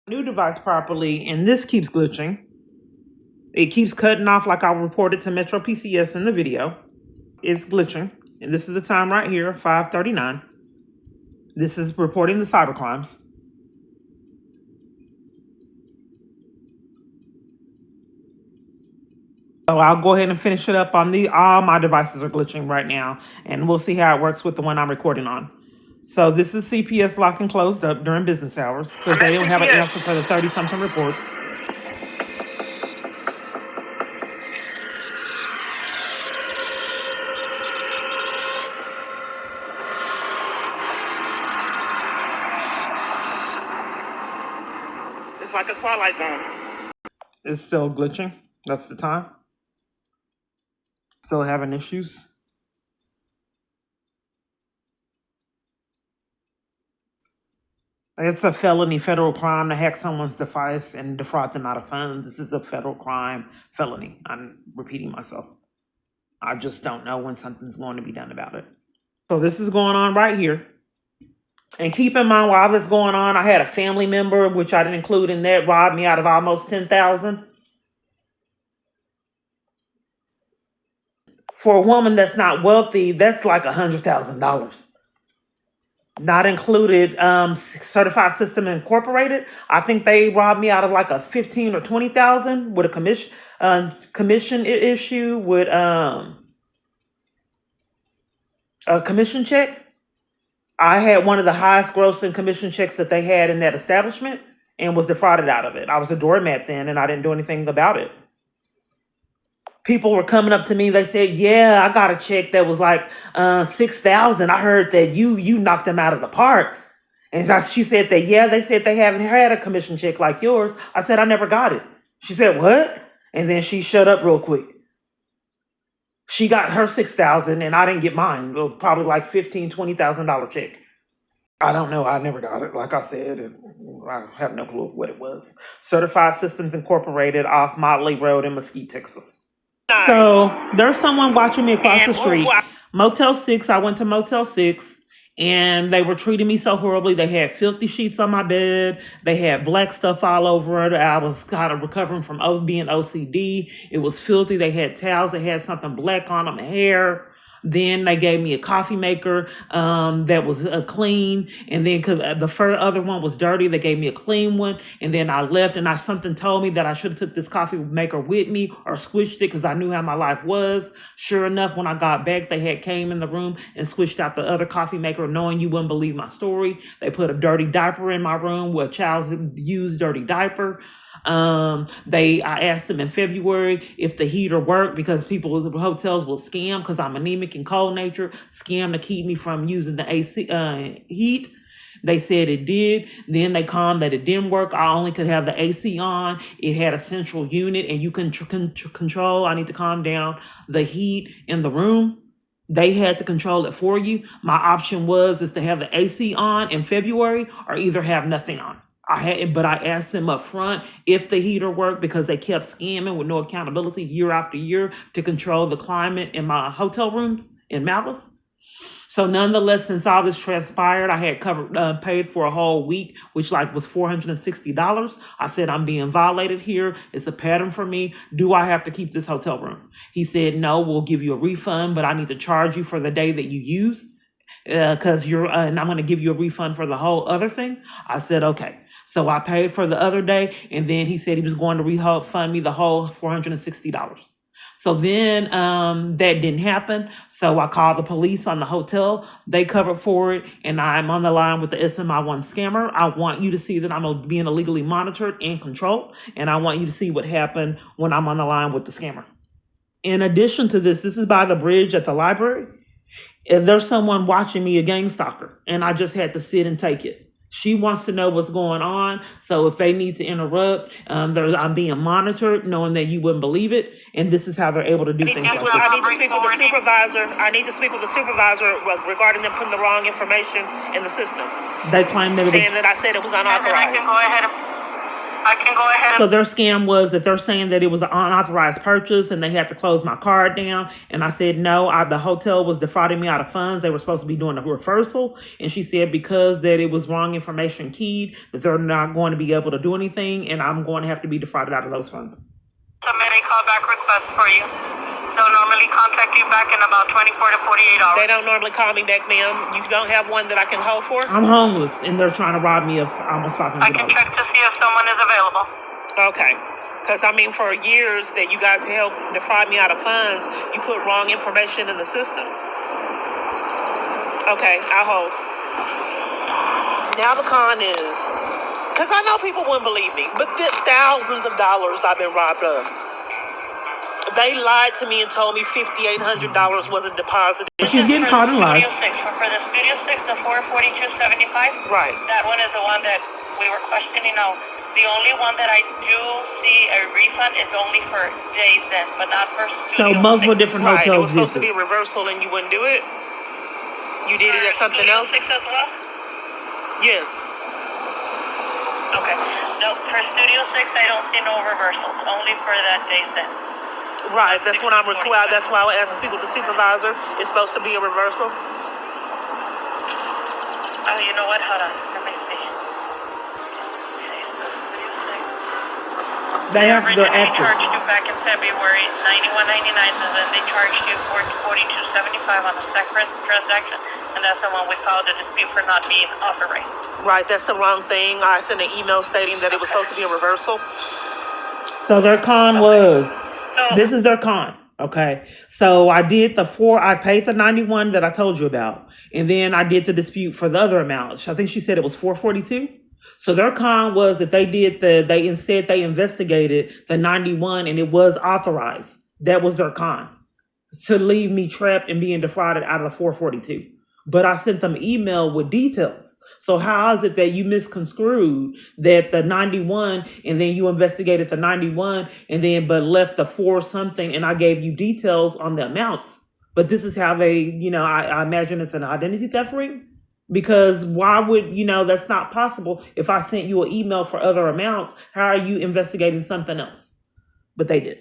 New device properly, and this keeps glitching. It keeps cutting off like I reported to Metro PCS in the video. It's glitching, and this is the time right here, 5:39. This is reporting the cybercrimes. So I'll go ahead and finish it up on all my devices are glitching right now, and we'll see how it works with the one I'm recording on. So this is CPS locked and closed up during business hours because they don't have an answer for the 30-something reports. It's like a Twilight Zone. It's still glitching. That's the time. Still having issues. It's a felony federal crime to hack someone's device and defraud them out of funds. This is a federal crime felony. I'm repeating myself. I just don't know when something's going to be done about it. So this is going on right here. And keep in mind, while this is going on, I had a family member, which I didn't include in that, robbed me out of almost $10,000. For a woman that's not wealthy, that's like $100,000. Not included Certified System Incorporated. I think they robbed me out of like a 15 or 20,000 with a commission issue with a commission check. I had one of the highest grossing commission checks that they had in that establishment and was defrauded out of it. I was a doormat then, and I didn't do anything about it. People were coming up to me. They said, "Yeah, I got a check that was like 6,000. I heard that you knocked them out of the park." And she said that, yeah, they said they haven't had a commission check like yours. I said, I never got it. She said, what? And then she shut up real quick. She got her 6,000 and I didn't get mine. It was probably like $15,000, $20,000 check. I don't know. I never got it. Like I said, I have no clue what it was. Certified Systems Incorporated off Motley Road in Mesquite, Texas. So there's someone watching me across the street. Motel 6. I went to Motel 6. And they were treating me so horribly. They had filthy sheets on my bed. They had black stuff all over it. I was kind of recovering from being OCD. It was filthy. They had towels. They had something black on them, hair. Then they gave me a coffee maker that was clean. And then because the other one was dirty, they gave me a clean one. And then I left and something told me that I should have took this coffee maker with me or switched it because I knew how my life was. Sure enough, when I got back, they had came in the room and switched out the other coffee maker, knowing you wouldn't believe my story. They put a dirty diaper in my room with a child's used dirty diaper. I asked them in February if the heater worked because people at the hotels will scam because I'm anemic and cold nature, scam to keep me from using the AC heat. They said it did. Then they called that it didn't work. I only could have the AC on. It had a central unit and you can control. I need to calm down the heat in the room. They had to control it for you. My option is to have the AC on in February or either have nothing on. But I asked them up front if the heater worked because they kept scamming with no accountability year after year to control the climate in my hotel rooms in Malice. So nonetheless, since all this transpired, I had paid for a whole week, which was $460. I said, I'm being violated here. It's a pattern for me. Do I have to keep this hotel room? He said, no, we'll give you a refund, but I need to charge you for the day that you used because and I'm going to give you a refund for the whole other thing. I said, okay. So I paid for the other day, and then he said he was going to refund me the whole $460. So then that didn't happen. So I called the police on the hotel. They covered for it, and I'm on the line with the SMI1 scammer. I want you to see that I'm being illegally monitored and controlled, and I want you to see what happened when I'm on the line with the scammer. In addition to this is by the bridge at the library. If there's someone watching me, a gang stalker, and I just had to sit and take it. She wants to know what's going on. So if they need to interrupt, I'm being monitored, knowing that you wouldn't believe it. And this is how they're able to do things like this. I need to speak with the supervisor. I need to speak with the supervisor regarding them putting the wrong information in the system. They claim that saying that I said it was unauthorized. I can go ahead So and... their scam was that they're saying that it was an unauthorized purchase and they had to close my card down. And I said, no, the hotel was defrauding me out of funds. They were supposed to be doing a reversal. And she said, because that it was wrong information keyed, that they're not going to be able to do anything. And I'm going to have to be defrauded out of those funds. Submit a callback request for you. They'll normally contact you back in about 24 to 48 hours. They don't normally call me back, ma'am. You don't have one that I can hold for? I'm homeless and they're trying to rob me of almost $500. I can check to see if someone is available. Okay. Because, I mean, for years that you guys helped defraud me out of funds, you put wrong information in the system. Okay, I'll hold. Now the con is, because I know people wouldn't believe me, but thousands of dollars I've been robbed of. They lied to me and told me $5,800 wasn't deposited. She's getting caught in lies. For the Studio 6, the 442.75. Right. That one is the one that we were questioning now. The only one that I do see a refund is only for days then, but not for So Studio multiple 6. different Right. It hotels was supposed did to be a this. reversal and you wouldn't do it? You did it at something Studio else? 6 as well? Yes. Okay. No, for Studio 6, I don't see no reversals, only for that days then. Right, that's what I'm required. That's why I asked to speak with the supervisor. It's supposed to be a reversal. Oh, you know what? Hold on. Let me see. They have their Originally actors. charged you back in February, $91.99, and then they charged you $42.75 on the second transaction, and that's the one we filed a dispute for not being authorized. Right, that's the wrong thing. I sent an email stating that it was supposed to be a reversal. So their con was, So, this is their con. Okay. So I paid the 91 that I told you about. And then I did the dispute for the other amount. I think she said it was 442. So their con was that they investigated the 91 and it was authorized. That was their con, to leave me trapped and being defrauded out of the 442. But I sent them email with details. So how is it that you misconstrued that the 91 and then you investigated the 91 and then but left the 4 something and I gave you details on the amounts? But this is how they, I imagine it's an identity theft ring. Because why would, that's not possible. If I sent you an email for other amounts, how are you investigating something else? But they did.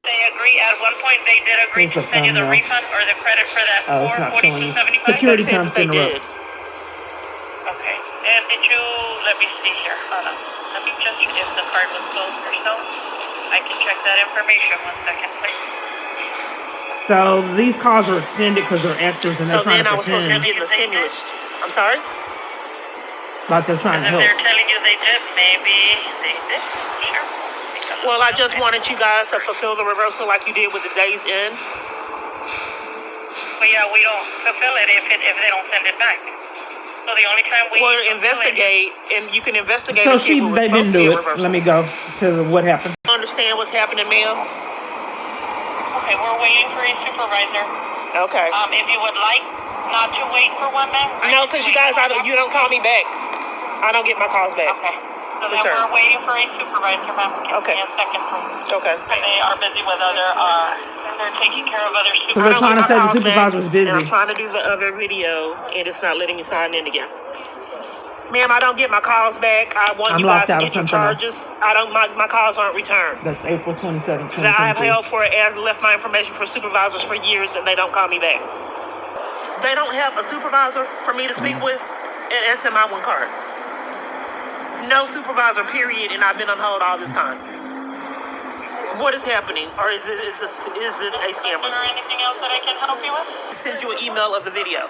they agree, at one point they did agree Where's to the send you the thumbnail? refund or the credit for that Oh, it's not showing you. 442.75. Security They said comes that in they the did. Okay. And did you, let me see here. Hold on. Let me just, if the card was closed or so, I can check that information. 1 second, please. So these calls are extended because they're actors and they're So trying then to I was supposed to pretend get the stimulus. I'm sorry? like they're trying to If help. they're telling you they did, maybe they did. Sure. Because Well, I just wanted you guys to fulfill the reversal like you did with the days in. But yeah, we don't fulfill it if they don't send it back. So the only time we Well, fulfill investigate, and you can investigate So and see if it was they supposed didn't to be do a it. reversal. Let me go to what happened. Understand what's happening, ma'am? Okay, we're waiting for a supervisor. Okay. If you would like not to wait for one, ma'am. No, because you guys, you don't call me back. I don't get my calls back. Okay. So then Return. we're waiting for a supervisor, ma'am. Give Okay. me a second, please. Okay. They are busy with other, they're taking care of other So they're supervisors. trying to my say the calls back, supervisor's busy. And I'm trying to do the other video, and it's not letting me sign in again. Ma'am, I don't get my calls back. I want I'm you locked guys out to of get your something else. charges. I don't. My calls aren't returned. That's April 27th, That I have 2022. held for as left my information for supervisors for years, and they don't call me back. They don't have a supervisor for me to speak with, and that's in my one card. No supervisor, period, and I've been on hold all this time. What is happening, or is this a Is scammer? there anything else that I can help you with? I send you an email of the video,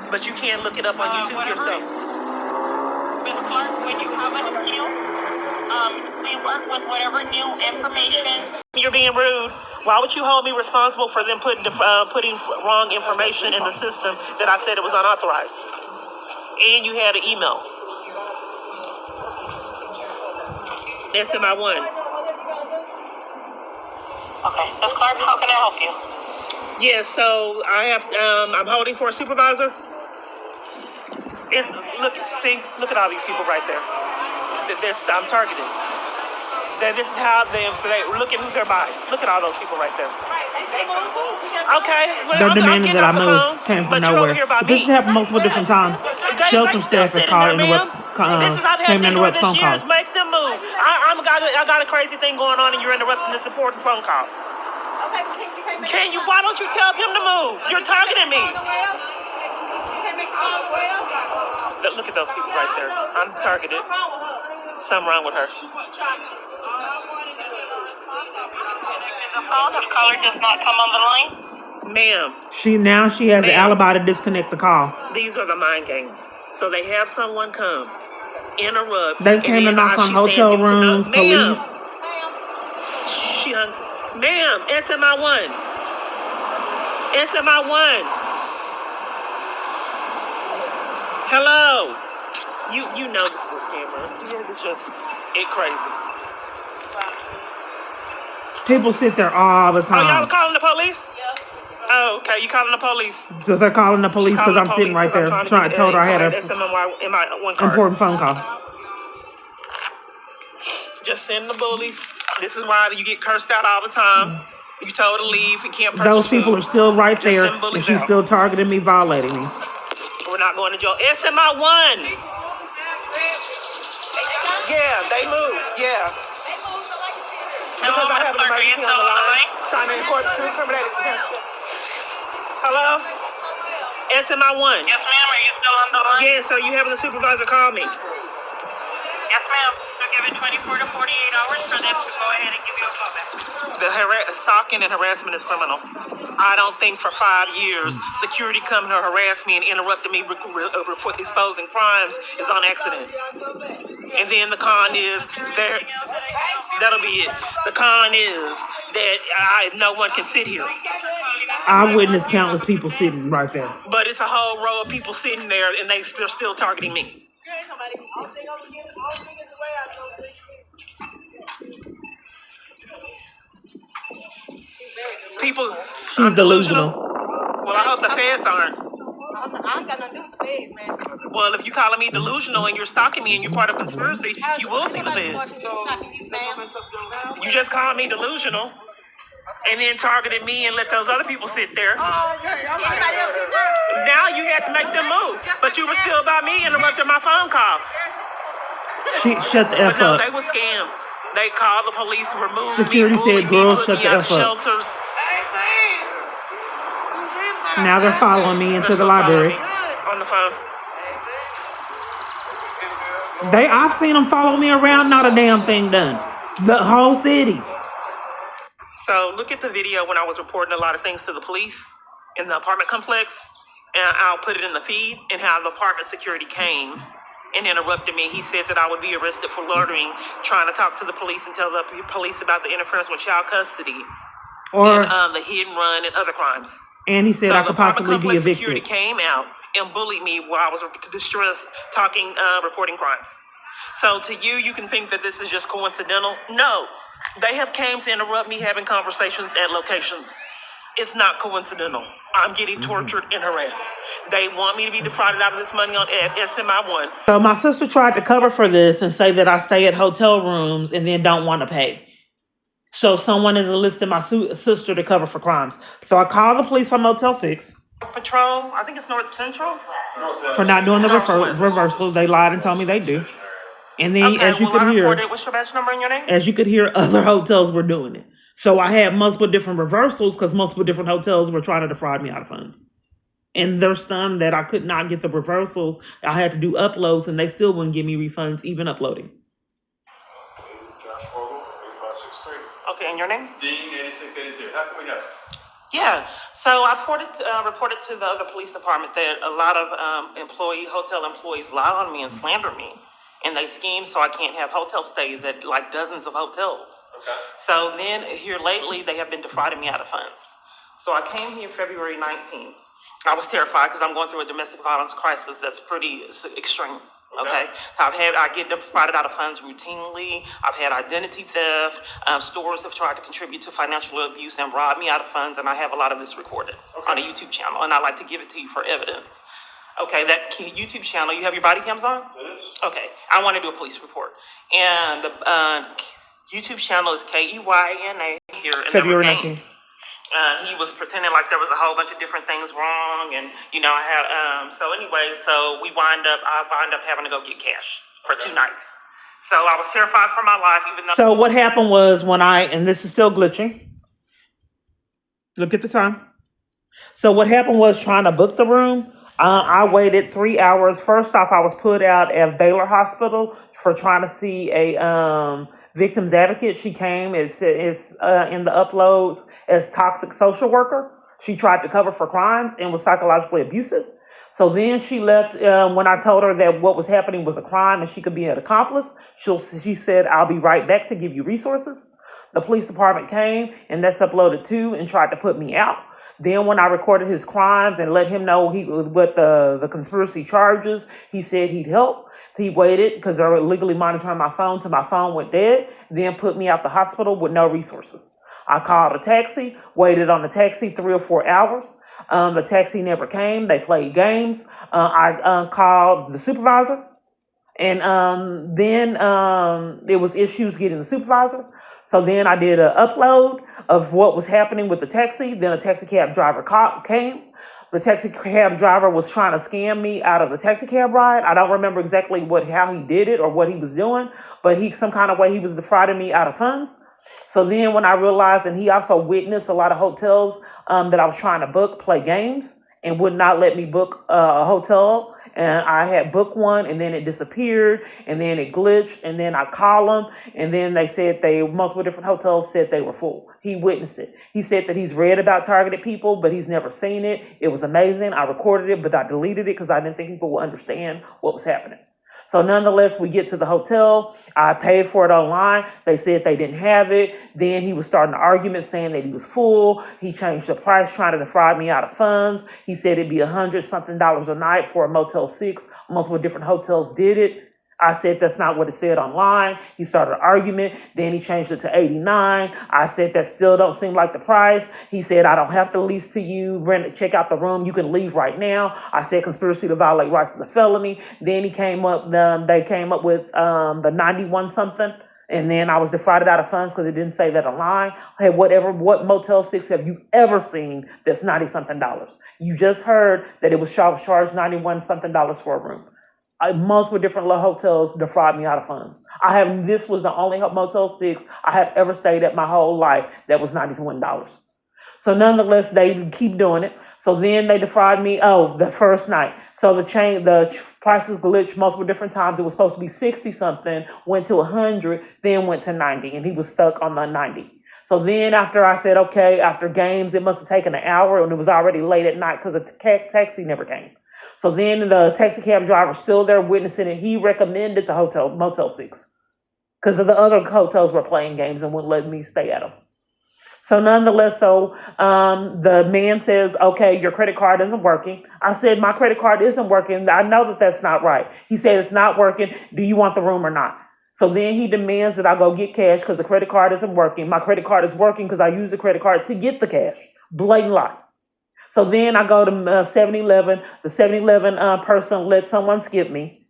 but you can't look it up on YouTube Whatever. yourself. Ms. Clark, when you have a skill, we work with whatever new information. You're being rude. Why would you hold me responsible for them putting wrong information in the system that I said it was unauthorized? And you had an email. That's in my one. Okay, Ms. Clark, how can I help you? Yes, so I have. I'm holding for a supervisor. Look at all these people right there. I'm targeted. This is how they look at who they're by. Look at all those people right there. Okay, well, They're I'm demanding getting that I off the move. phone, Came from but you're over nowhere. here by But this me. has happened multiple different times. They Shelter still staff have sitting called there, and ma'am. came I've had to to do interrupt this phone years. calls. Make them move. I'm I got a crazy thing going on and you're interrupting this important phone call. Okay, but you can't make Can you? Why don't you tell him to move? You're targeting me. You can't make the call well. Look at those people right there. I'm targeted. Something wrong with her. The caller does not come on the line. Ma'am, She has the alibi to disconnect the call. these are the mind games. So they have someone come, interrupt. They came to knock on hotel rooms, police. She hung. Ma'am, SMI1. SMI1. Hello. You know this is a scammer. It's just crazy. People sit there all the Oh, y'all time. calling the police? Oh, okay. You calling the police? So they're calling the police because I'm sitting right there told her I had an one card. important phone call. Just send the bullies. This is why you get cursed out all the time. You told to leave. You can't purchase Those people food. are still right Just there, send and bullies she's out. still targeting me, violating me. We're not going to jail. SMI1. Yeah, they move. Yeah. Hello, Because I have an Mr. Clark, are you emergency still on the on the line. line? Signing in court to terminate it. Hello? SMI1. Yes, ma'am. Are you still on the line? Yes, so you having the supervisor call me? Yes, ma'am. So give it 24 to 48 hours for them to go ahead and give you a call back. The stalking and harassment is criminal. I don't think for 5 years security coming to harass me and interrupting me report exposing crimes is on accident. And then the con is there. That'll be it. The con is that no one can sit here. I witnessed countless people sitting right there. But it's a whole row of people sitting there and they're still targeting me. People. She's I'm delusional. Well, I hope the feds aren't. I ain't got nothing to do with the feds, man. Well, if you calling me delusional and you're stalking me and you're part of conspiracy, you will see the feds. You just called me delusional and then targeted me and let those other people sit there. Anybody else in there? Now you had to make them move. But you were still by me interrupting my phone call. She shut the F But no, up. they were scammed. They called the police, removed Security me, bullied said, me, "Girl, put shut me the out F up." shelters. Now they're following me into the library. On the phone. I've seen them follow me around, not a damn thing done. The whole city. So look at the video when I was reporting a lot of things to the police in the apartment complex, and I'll put it in the feed, and how the apartment security came and interrupted me. He said that I would be arrested for loitering, trying to talk to the police and tell the police about the interference with child custody Or and the hit and run and other crimes. and he said So I the could apartment possibly be complex security evicted. came out and bullied me while I was distressed, reporting crimes. So to you, you can think that this is just coincidental. No, they have came to interrupt me having conversations at locations. It's not coincidental. I'm getting tortured and harassed. They want me to be defrauded out of this money on SMI1. So my sister tried to cover for this and say that I stay at hotel rooms and then don't want to pay. So someone has enlisted my sister to cover for crimes. So I called the police from Motel 6 Patrol, I think it's North Central. for not doing the reversal. They lied and told me they do. And then, Okay, as you well, could I hear, reported. What's your badge number and your name? as you could hear, other hotels were doing it. So I had multiple different reversals because multiple different hotels were trying to defraud me out of funds. And there's some that I could not get the reversals. I had to do uploads, and they still wouldn't give me refunds, even uploading. Josh Vogel, 8563. Okay, and your name? Dean, 8682. How can we help? Yeah, so I reported to the other police department that a lot of hotel employees lie on me and slander me, and they scheme so I can't have hotel stays at like dozens of hotels. Okay. So then here lately, they have been defrauding me out of funds. So I came here February 19th. I was terrified because I'm going through a domestic violence crisis that's pretty extreme. Okay. I get defrauded out of funds routinely. I've had identity theft. Stores have tried to contribute to financial abuse and rob me out of funds, and I have a lot of this recorded on a YouTube channel, and I like to give it to you for evidence. Okay, that YouTube channel, you have your body cams on? It is. Okay, I want to do a police report. And the YouTube channel is KEYNA here in February the 19th. He was pretending like there was a whole bunch of different things wrong, and I had I wind up having to go get cash for 2 nights. So I was terrified for my life, even though. So what happened was and this is still glitching. Look at the time. So what happened was trying to book the room. I waited 3 hours. First off, I was put out at Baylor Hospital for trying to see a victim's advocate. She came. It's in the uploads as toxic social worker. She tried to cover for crimes and was psychologically abusive. So then she left when I told her that what was happening was a crime and she could be an accomplice. She said, "I'll be right back to give you resources." The police department came and that's uploaded too and tried to put me out. Then when I recorded his crimes and let him know what the conspiracy charges, he said he'd help. He waited because they were illegally monitoring my phone till my phone went dead, then put me out the hospital with no resources. I called a taxi, waited on the taxi 3 or 4 hours. The taxi never came. They played games. I called the supervisor. And then there was issues getting the supervisor. So then I did an upload of what was happening with the taxi. Then a taxi cab driver came. The taxi cab driver was trying to scam me out of the taxi cab ride. I don't remember exactly how he did it or what he was doing, but some kind of way he was defrauding me out of funds. So then when I realized, and he also witnessed a lot of hotels that I was trying to book play games and would not let me book a hotel. And I had booked one and then it disappeared and then it glitched and then I called them and then they said multiple different hotels said they were full. He witnessed it. He said that he's read about targeted people, but he's never seen it. It was amazing. I recorded it, but I deleted it because I didn't think people would understand what was happening. So nonetheless, we get to the hotel. I paid for it online. They said they didn't have it. Then he was starting an argument saying that he was full. He changed the price, trying to defraud me out of funds. He said it'd be $100-something a night for a Motel 6. Multiple different hotels did it. I said that's not what it said online. He started an argument. Then he changed it to $89. I said that still don't seem like the price. He said I don't have to lease to you. Check out the room. You can leave right now. I said conspiracy to violate rights is a felony. Then they came up with the 91 something. And then I was defrauded out of funds because it didn't say that online. Hey, what Motel 6 have you ever seen that's $90-something? You just heard that it was charged $91-something for a room. Multiple different hotels defraud me out of funds. This was the only Motel 6 I have ever stayed at my whole life that was $91. So nonetheless, they keep doing it. So then they defraud me. The first night. So the prices glitched multiple different times. It was supposed to be 60 something, went to 100, then went to 90, and he was stuck on the 90. So then after I said, okay, after games, it must have taken an hour and it was already late at night because the taxi never came. So then the taxi cab driver still there witnessing it. He recommended the Motel 6 because the other hotels were playing games and wouldn't let me stay at them. So nonetheless, the man says, okay, your credit card isn't working. I said, my credit card isn't working. I know that that's not right. He said, it's not working. Do you want the room or not? So then he demands that I go get cash because the credit card isn't working. My credit card is working because I use the credit card to get the cash. Blatant lie. So then I go to 7-Eleven. The 7-Eleven person let someone skip me.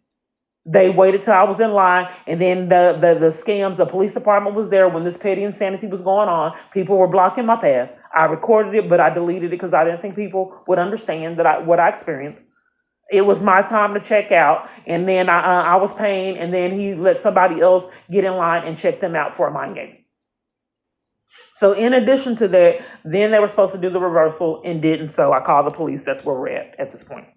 They waited till I was in line, and then the scams, the police department was there when this petty insanity was going on. People were blocking my path. I recorded it, but I deleted it because I didn't think people would understand what I experienced. It was my time to check out, and then I was paying, and then he let somebody else get in line and check them out for a mind game. So in addition to that, then they were supposed to do the reversal and didn't. So I called the police. That's where we're at this point.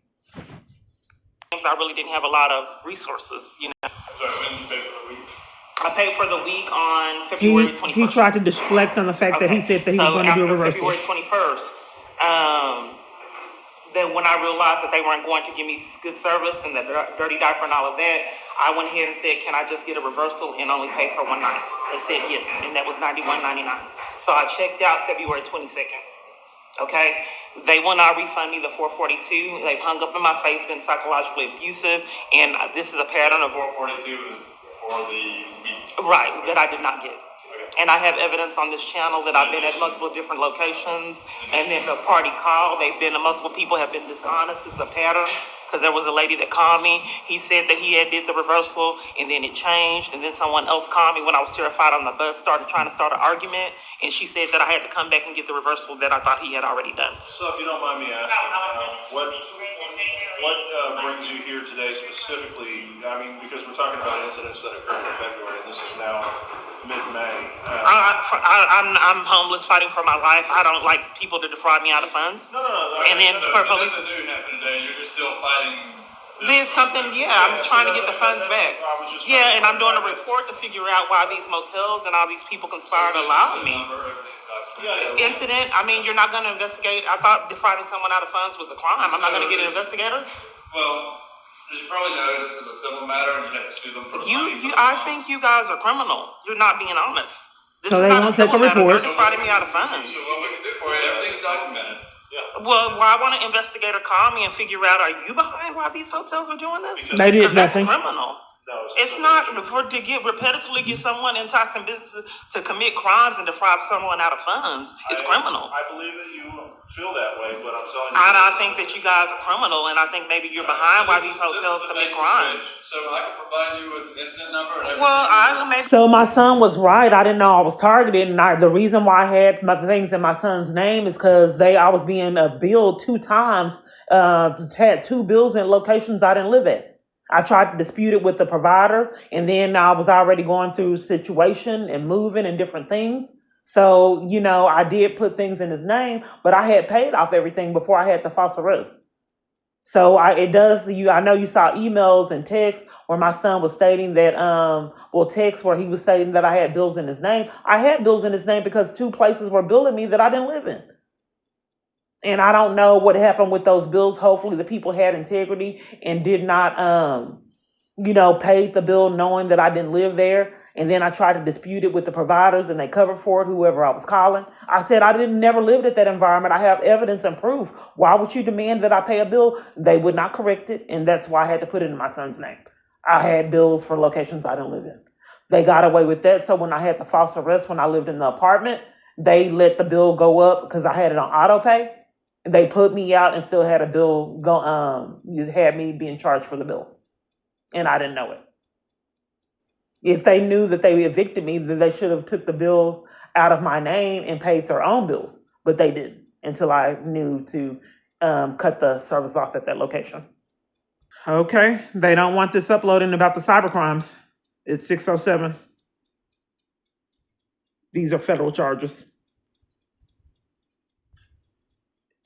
I really didn't have a lot of resources, So when you paid for the week? I paid for the week on February 21st. He tried to deflect on the fact that he said that he was going to do a reversal. February 21st, then when I realized that they weren't going to give me good service and the dirty diaper and all of that, I went ahead and said, can I just get a reversal and only pay for one night? They said yes, and that was $91.99. So I checked out February 22nd. Okay, they will not refund me the $442. They've hung up in my face, been psychologically abusive, and this is a pattern of 442 is for the week. Right, that I did not get. And I have evidence on this channel that I've been at multiple different locations, and then the party call, multiple people have been dishonest. It's a pattern. because there was a lady that called me. He said that he had did the reversal, and then it changed, and then someone else called me when I was terrified on the bus, trying to start an argument, and she said that I had to come back and get the reversal that I thought he had already done. So if you don't mind me asking, what brings you here today specifically? I mean, because we're talking about incidents that occurred in February, and this is now mid-May. I'm homeless, fighting for my life. I don't like people to defraud me out of funds. No. And then for police, nothing new happened today. You're just still fighting. there's something. Yeah, I'm trying to get the funds back. I was just Yeah, and I'm doing a report to figure out why these motels and all these people conspired to lie on me. Incident. I mean, you're not going to investigate. I thought defrauding someone out of funds was a crime. I'm not going to get an investigator. Well, as you probably know, this is a civil matter, and you have to sue them for the money. I think you guys are criminal. You're not being honest. This So is they not won't take a civil matter. report. They're defrauding me out of funds. So what we can do for you, everything's documented. Yeah. Well, why won't an investigator call me and figure out, are you behind why these hotels are doing this? Because They did That's nothing. criminal. No, It's not repetitively get someone enticing businesses to commit crimes and defraud someone out of funds. It's criminal. I believe that you feel that way, but I'm telling you. And I think that you guys are criminal, and I think maybe you're behind why these hotels commit crimes. So I can provide you with an incident number and everything. Well, So my son was right. I didn't know I was targeted, and the reason why I had my things in my son's name is because I was being billed 2 times. Had 2 bills in locations I didn't live at. I tried to dispute it with the provider, and then I was already going through situation and moving and different things. So, I did put things in his name, but I had paid off everything before I had the false arrest. So I know you saw emails and texts where my son was stating that, texts where he was stating that I had bills in his name. I had bills in his name because 2 places were billing me that I didn't live in. And I don't know what happened with those bills. Hopefully the people had integrity and did not, paid the bill knowing that I didn't live there. And then I tried to dispute it with the providers and they covered for it, whoever I was calling. I said, I never lived at that environment. I have evidence and proof. Why would you demand that I pay a bill? They would not correct it. And that's why I had to put it in my son's name. I had bills for locations I didn't live in. They got away with that. So when I had the false arrest, when I lived in the apartment, they let the bill go up because I had it on auto pay. They put me out and still had a bill go. Had me being charged for the bill, and I didn't know it. If they knew that they evicted me, then they should have took the bills out of my name and paid their own bills, but they didn't until I knew to cut the service off at that location. Okay, they don't want this uploading about the cybercrimes. It's 6:07. These are federal charges.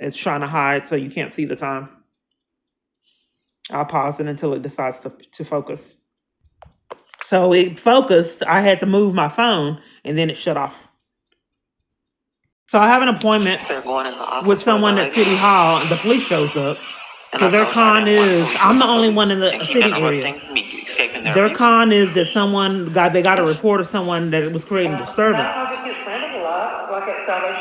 It's trying to hide so you can't see the time. I'll pause it until it decides to focus. So it focused. I had to move my phone and then it shut off. So I have an appointment with someone at City Hall and the police shows up. So their con is, I'm the only one in the city area. Their con is that they got a report of someone that was creating disturbance.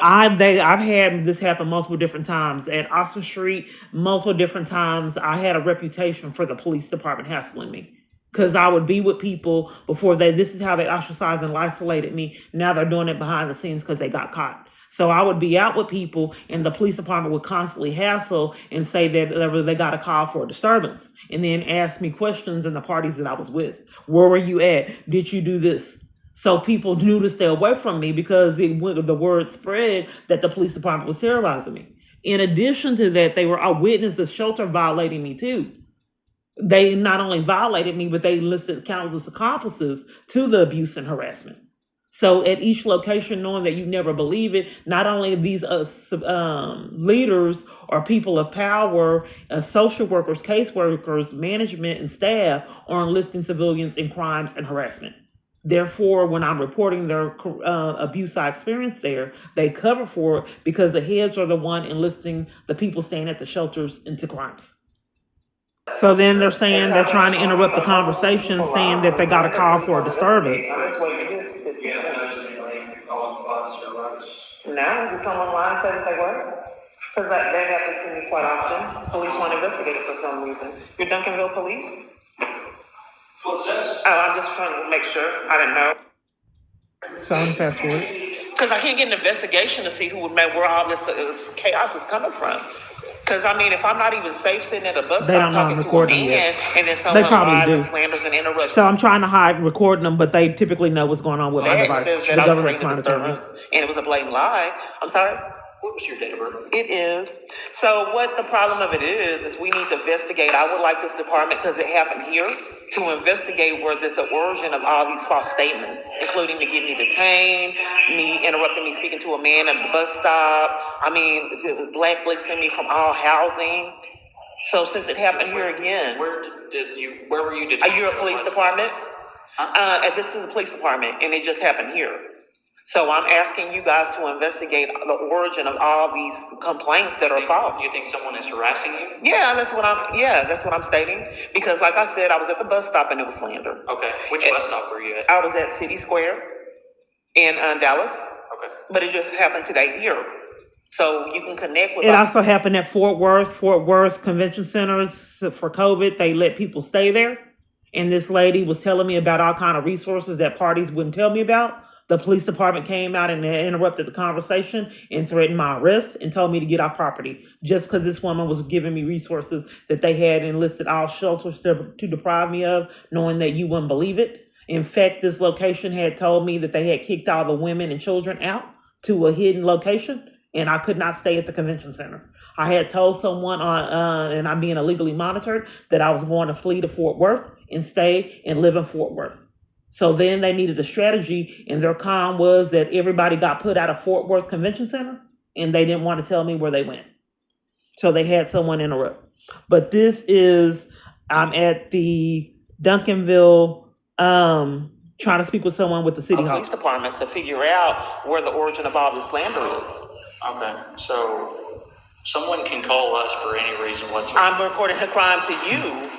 I've had this happen multiple different times at Austin Street, multiple different times. I had a reputation for the police department hassling me because I would be with people before this is how they ostracized and isolated me. Now they're doing it behind the scenes because they got caught. So I would be out with people and the police department would constantly hassle and say that they got a call for a disturbance and then ask me questions in the parties that I was with. Where were you at? Did you do this? So people knew to stay away from me because the word spread that the police department was terrorizing me. In addition to that, they were a witness the shelter violating me too. They not only violated me, but they listed countless accomplices to the abuse and harassment. So at each location, knowing that you never believe it, not only these leaders or people of power, social workers, caseworkers, management, and staff are enlisting civilians in crimes and harassment. Therefore, when I'm reporting their abuse I experienced there, they cover for it because the heads are the one enlisting the people staying at the shelters into crimes. So then they're saying they're trying to interrupt the conversation, saying that they got a call for a disturbance. Now, did someone lie and say that they were? Because that happens to me quite often. Police want to investigate it for some reason. You're Duncanville police? What's this? Oh, I'm just trying to make sure. I didn't know. So I'm fast forward. Because I can't get an investigation to see where all this chaos is coming from. Because I mean, if I'm not even safe sitting at a bus They stop don't know I'm talking to a recording man, yet. and then They someone probably lies and do. slanders and interrupts, So I'm trying to hide recording them, but they typically know what's going on with my that device. says The that I was government's bringing a monitoring me. disturbance, and it was a blatant lie. I'm sorry. What was your date of birth? It is. So what the problem of it is we need to investigate. I would like this department, because it happened here, to investigate where there's the origin of all these false statements, including to get me detained, me interrupting me speaking to a man at the bus stop. I mean, blacklisting me from all housing. So since it happened here again, Where were you detained? are you a police department? And this is a police department, and it just happened here. So I'm asking you guys to investigate the origin of all these complaints that are false. You think someone is harassing you? Yeah, that's what I'm stating. Because like I said, I was at the bus stop and it was slander. Okay. Which bus stop were you at? I was at City Square in Dallas, Okay. but it just happened today here. So you can connect with It also happened at Fort Worth Convention Centers for COVID. They let people stay there. And this lady was telling me about all kind of resources that parties wouldn't tell me about. The police department came out and interrupted the conversation and threatened my arrest and told me to get off property just because this woman was giving me resources that they had enlisted all shelters to deprive me of, knowing that you wouldn't believe it. In fact, this location had told me that they had kicked all the women and children out to a hidden location, and I could not stay at the convention center. I had told someone and I'm being illegally monitored, that I was going to flee to Fort Worth and stay and live in Fort Worth. So then they needed a strategy, and their con was that everybody got put out of Fort Worth Convention Center, and they didn't want to tell me where they went. So they had someone interrupt. But this is, I'm at the Duncanville, trying to speak with someone with the city hall. police department to figure out where the origin of all this slander is. Okay. So someone can call us for any reason whatsoever. I'm reporting a crime to you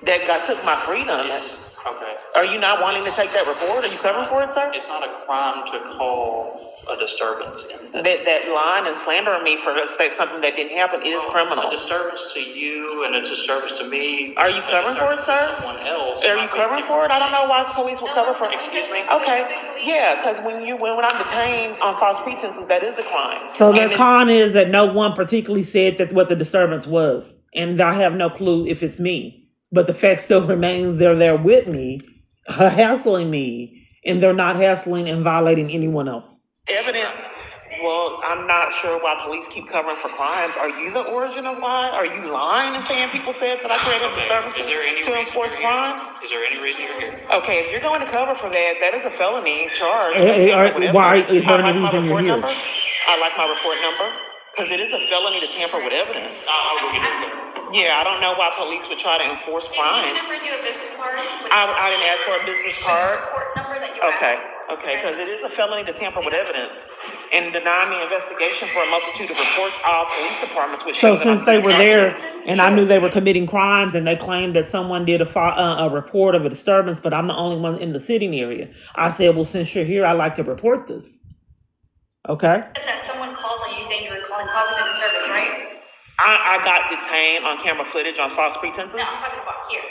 that took my freedom. It's okay. Are you not wanting to take that report? Are you covering for it, sir? It's not a crime to call a disturbance in this. That lying and slandering me for something that didn't happen is criminal. A disturbance to you and a disturbance to me. Are you covering for it, sir? Someone else. Are you covering for it? I don't know why police will cover for it. Excuse me? Okay, yeah, because when I'm detained on false pretenses, that is a crime. So their And it's- con is that no one particularly said that what the disturbance was. And I have no clue if it's me. But the fact still remains they're there with me, hassling me, and they're not hassling and violating anyone else. Evidence. Well, I'm not sure why police keep covering for crimes. Are you the origin of why? Are you lying and saying people said that I created disturbances Is there any to reason enforce you're crimes? here? Is there any reason you're here? Okay, if you're going to cover for that, that is a felony charge. Why is there I any like my reason you're report here? number. I like my report number because it is a felony to tamper with evidence. I'll go get it. Yeah, I don't know why police would try to enforce Did crimes. you bring you a business card? I didn't ask for a business card. Court number that you Okay, have? because it is a felony to tamper with evidence and deny me investigation for a multitude of reports. All police departments would show So that since I'm they were there guilty. and I knew they were committing crimes and they claimed that someone did a report of a disturbance, but I'm the only one in the sitting area, I said, well, since you're here, I'd like to report this. Okay. And that someone called on you saying you were causing a disturbance, right? I got detained on camera footage on false pretenses. No, I'm talking about here.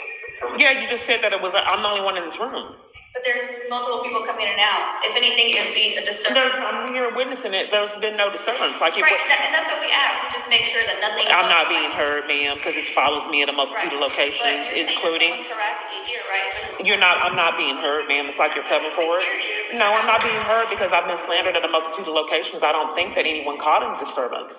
Yeah, you just said that I'm the only one in this room. But there's multiple people coming in and out. If anything, it would be a disturbance. I'm here witnessing it. There's been no disturbance. Right, and that's what we ask. We just make sure that nothing. I'm not being heard, ma'am, because it follows me at a multitude of locations, But you're saying including. that someone's harassing you here, right? You're not. I'm not being heard, ma'am. It's like you're covering for it. No, I'm not being heard because I've been slandered at a multitude of locations. I don't think that anyone caught any disturbance.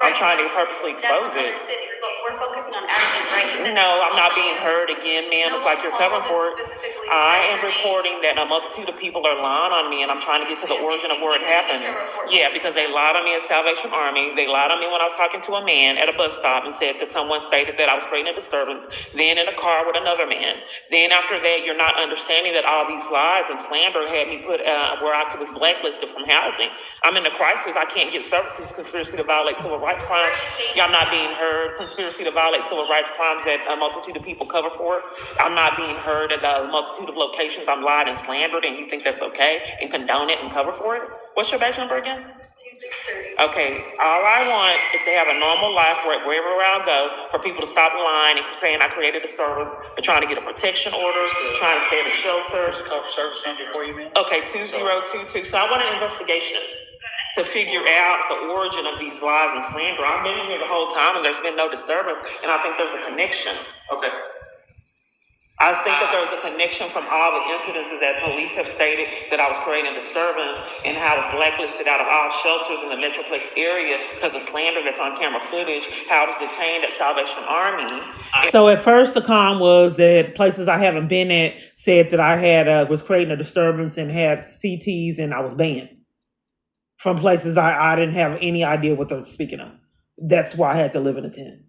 I'm trying to purposely expose That's it. understood, but we're focusing on action, right? You said No, I'm not call being on- heard again, ma'am. It's No like you're one covering called for it. and specifically I said am your name. reporting that a multitude of people are lying on me, and I'm trying to get to the origin of where it You need to happened. get your report. Yeah, because they lied on me at Salvation Army. They lied on me when I was talking to a man at a bus stop and said that someone stated that I was creating a disturbance. Then in a car with another man. Then after that, you're not understanding that all these lies and slander had me put where I was blacklisted from housing. I'm in a crisis. I can't get services. Conspiracy to violate civil rights crimes. I'm not being heard. Conspiracy to violate civil rights crimes that a multitude of people cover for. I'm not being heard at a multitude of locations. I'm lied and slandered, and you think that's okay and condone it and cover for it? What's your badge number again? 2630. Okay, all I want is to have a normal life wherever I go, for people to stop lying and saying I created a disturbance, for trying to get a protection order, trying to stay in a shelter. Cover service number for you, man. Okay, 2022. So I want an investigation. to figure out the origin of these lies and slander. I've been here the whole time and there's been no disturbance, and I think there's a connection. Okay. I think that there's a connection from all the incidences that police have stated that I was creating a disturbance and how I was blacklisted out of all shelters in the Metroplex area because of slander that's on camera footage, how I was detained at Salvation Army. So at first the con was that places I haven't been at said that I had was creating a disturbance and had CTs and I was banned from places I didn't have any idea what they were speaking of. That's why I had to live in a tent.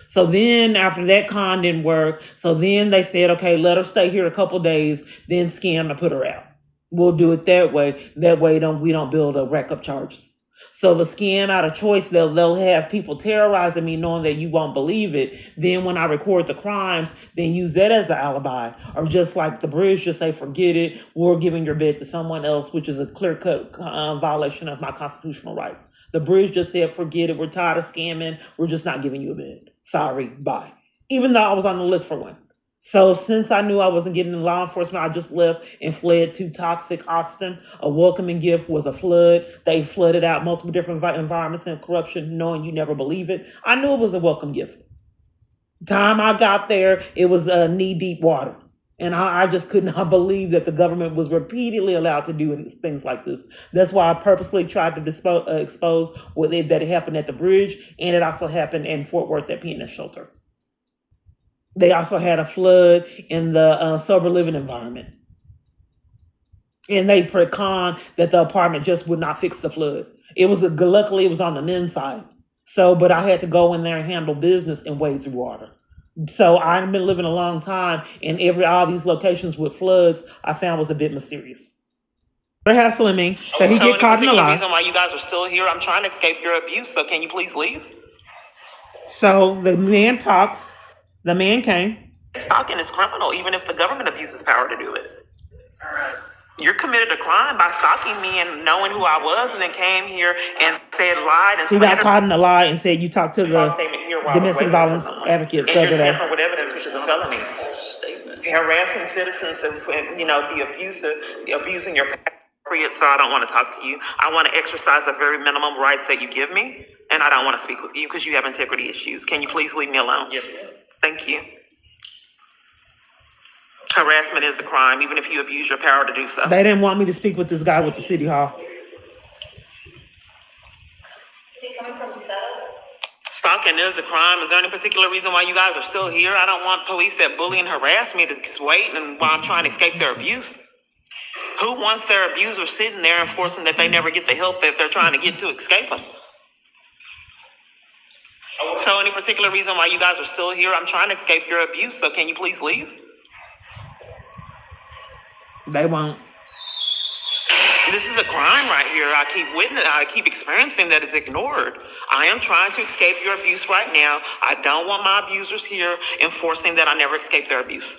So then after that con didn't work, so then they said, okay, let her stay here a couple days, then scan to put her out. We'll do it that way. That way we don't build a rack up charges. So the scan out of choice, they'll have people terrorizing me knowing that you won't believe it. Then when I record the crimes, then use that as an alibi. Or just like the bridge, just say, forget it. We're giving your bed to someone else, which is a clear-cut violation of my constitutional rights. The bridge just said, forget it. We're tired of scamming. We're just not giving you a bed. Sorry, bye. Even though I was on the list for one. So since I knew I wasn't getting in law enforcement, I just left and fled to toxic Austin. A welcoming gift was a flood. They flooded out multiple different environments and corruption, knowing you never believe it. I knew it was a welcome gift. Time I got there, it was knee-deep water. And I just could not believe that the government was repeatedly allowed to do things like this. That's why I purposely tried to expose that it happened at the bridge, and it also happened in Fort Worth at PNS Shelter. They also had a flood in the sober living environment. And they pre-con that the apartment just would not fix the flood. Luckily it was on the men's side. So, but I had to go in there and handle business and wade through water. So I've been living a long time, and all these locations with floods I found was a bit mysterious. They're hassling me. That he get caught in a lie. Reason why you guys are still here, I'm trying to escape your abuse, so can you please leave? So the man talks. The man came. Stalking is criminal, even if the government abuses power to do it. You're committed a crime by stalking me and knowing who I was, and then came here and said lied and he got caught in a lie and said you talked to the domestic violence advocate the other day. Tampering with evidence, which is a felony. Harassing citizens and the abusing your period. So I don't want to talk to you. I want to exercise the very minimum rights that you give me, and I don't want to speak with you because you have integrity issues. Can you please leave me alone? Yes, ma'am. Thank you. Harassment is a crime, even if you abuse your power to do so. They didn't want me to speak with this guy with the city hall. Is he coming from the setup? Stalking is a crime. Is there any particular reason why you guys are still here? I don't want police that bully and harass me to just wait and while I'm trying to escape their abuse. Who wants their abuser sitting there and forcing that they never get the help that they're trying to get to escape them? So any particular reason why you guys are still here? I'm trying to escape your abuse, so can you please leave? They won't. This is a crime right here. I keep experiencing that it's ignored. I am trying to escape your abuse right now. I don't want my abusers here enforcing that I never escape their abuse.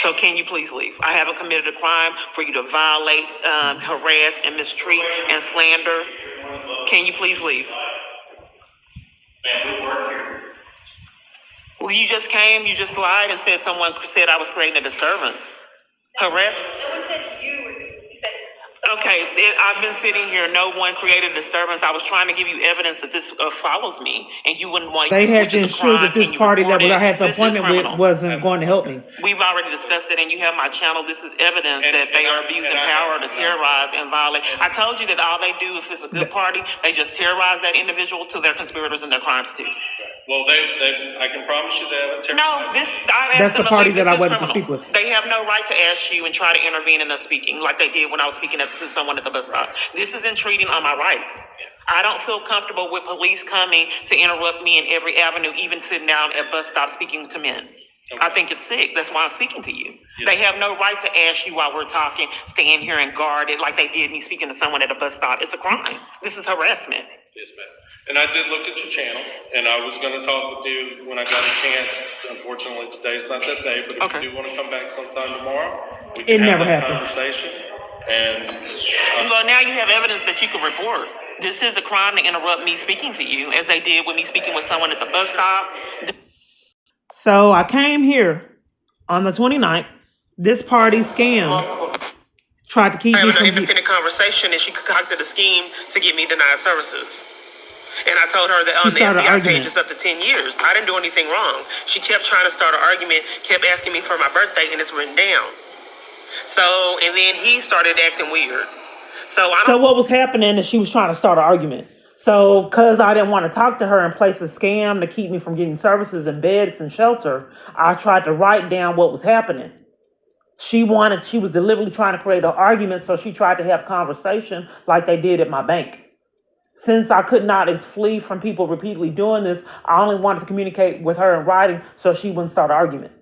So can you please leave? I haven't committed a crime for you to violate, harass, and mistreat and slander. Can you please leave? Well, you just came, you just lied and said someone said I was creating a disturbance. Harassment. Someone said you were just, you said. Okay, I've been sitting here. No one created a disturbance. I was trying to give you evidence that this follows me, and you wouldn't want. They had to ensure that this party that I had the appointment with wasn't going to help me. We've already discussed it, and you have my channel. This is evidence that they are abusing power to terrorize and violate. I told you that all they do, if it's a good party, they just terrorize that individual till they're conspirators in their crimes too. Well, I can promise you they haven't No, terrorized. That's the party that I wanted to speak with. They have no right to ask you and try to intervene in us speaking like they did when I was speaking to someone at the bus stop. This is intruding on my rights. I don't feel comfortable with police coming to interrupt me in every avenue, even sitting down at bus stops speaking to men. Okay. I think it's sick. That's why I'm speaking to you. Yes. They have no right to ask you while we're talking, stand here and guard it like they did me speaking to someone at a bus stop. It's a crime. This is harassment. Yes, ma'am. And I did look at your channel, and I was going to talk with you when I got a chance. Unfortunately, today's not that day, but if you do want to come back sometime tomorrow, we can have that conversation. And well, now you have evidence that you can report. This is a crime to interrupt me speaking to you, as they did with me speaking with someone at the bus stop. So I came here on the 29th. This party scam Tried to keep me having from an independent conversation, and she concocted a scheme to get me denied services. And I told her that She on the started an FBI argument. page it's up to 10 years. I didn't do anything wrong. She kept trying to start an argument, kept asking me for my birthday, and it's written down. So, and then he started acting weird. So So what was happening is she was trying to start an argument. So because I didn't want to talk to her and place a scam to keep me from getting services and beds and shelter, I tried to write down what was happening. She was deliberately trying to create an argument, so she tried to have conversation like they did at my bank. Since I could not flee from people repeatedly doing this, I only wanted to communicate with her in writing so she wouldn't start an argument.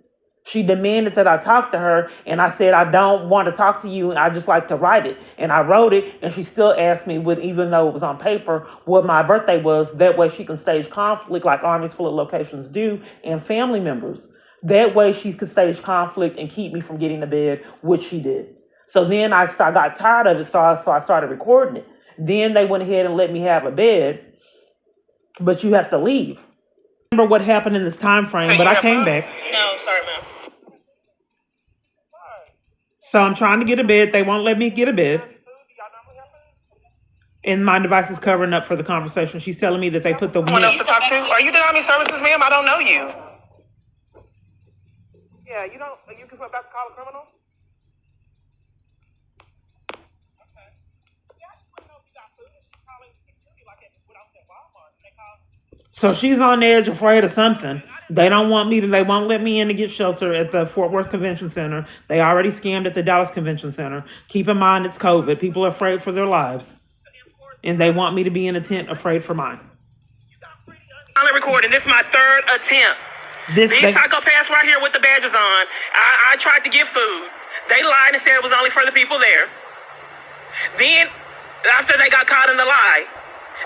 She demanded that I talk to her, and I said, I don't want to talk to you, and I just like to write it. And I wrote it, and she still asked me, even though it was on paper, what my birthday was. That way she can stage conflict like armies full of locations do, and family members. That way she could stage conflict and keep me from getting to bed, which she did. So then I got tired of it, so I started recording it. Then they went ahead and let me have a bed, but you have to leave. I remember what happened in this time frame, but I came back. No, sorry, ma'am. So I'm trying to get a bed. They won't let me get a bed. And my device is covering up for the conversation. She's telling me that they put the Someone else to talk to? Are you denying me services, ma'am? I don't know you. Yeah, you can put back to call a criminal? So she's on edge, afraid of something. They won't let me in to get shelter at the Fort Worth Convention Center. They already scammed at the Dallas Convention Center. Keep in mind it's COVID. People are afraid for their lives. And they want me to be in a tent afraid for mine. I'm recording. This is my third attempt. These psychopaths right here with the badges on. I tried to get food. They lied and said it was only for the people there. Then, after they got caught in the lie,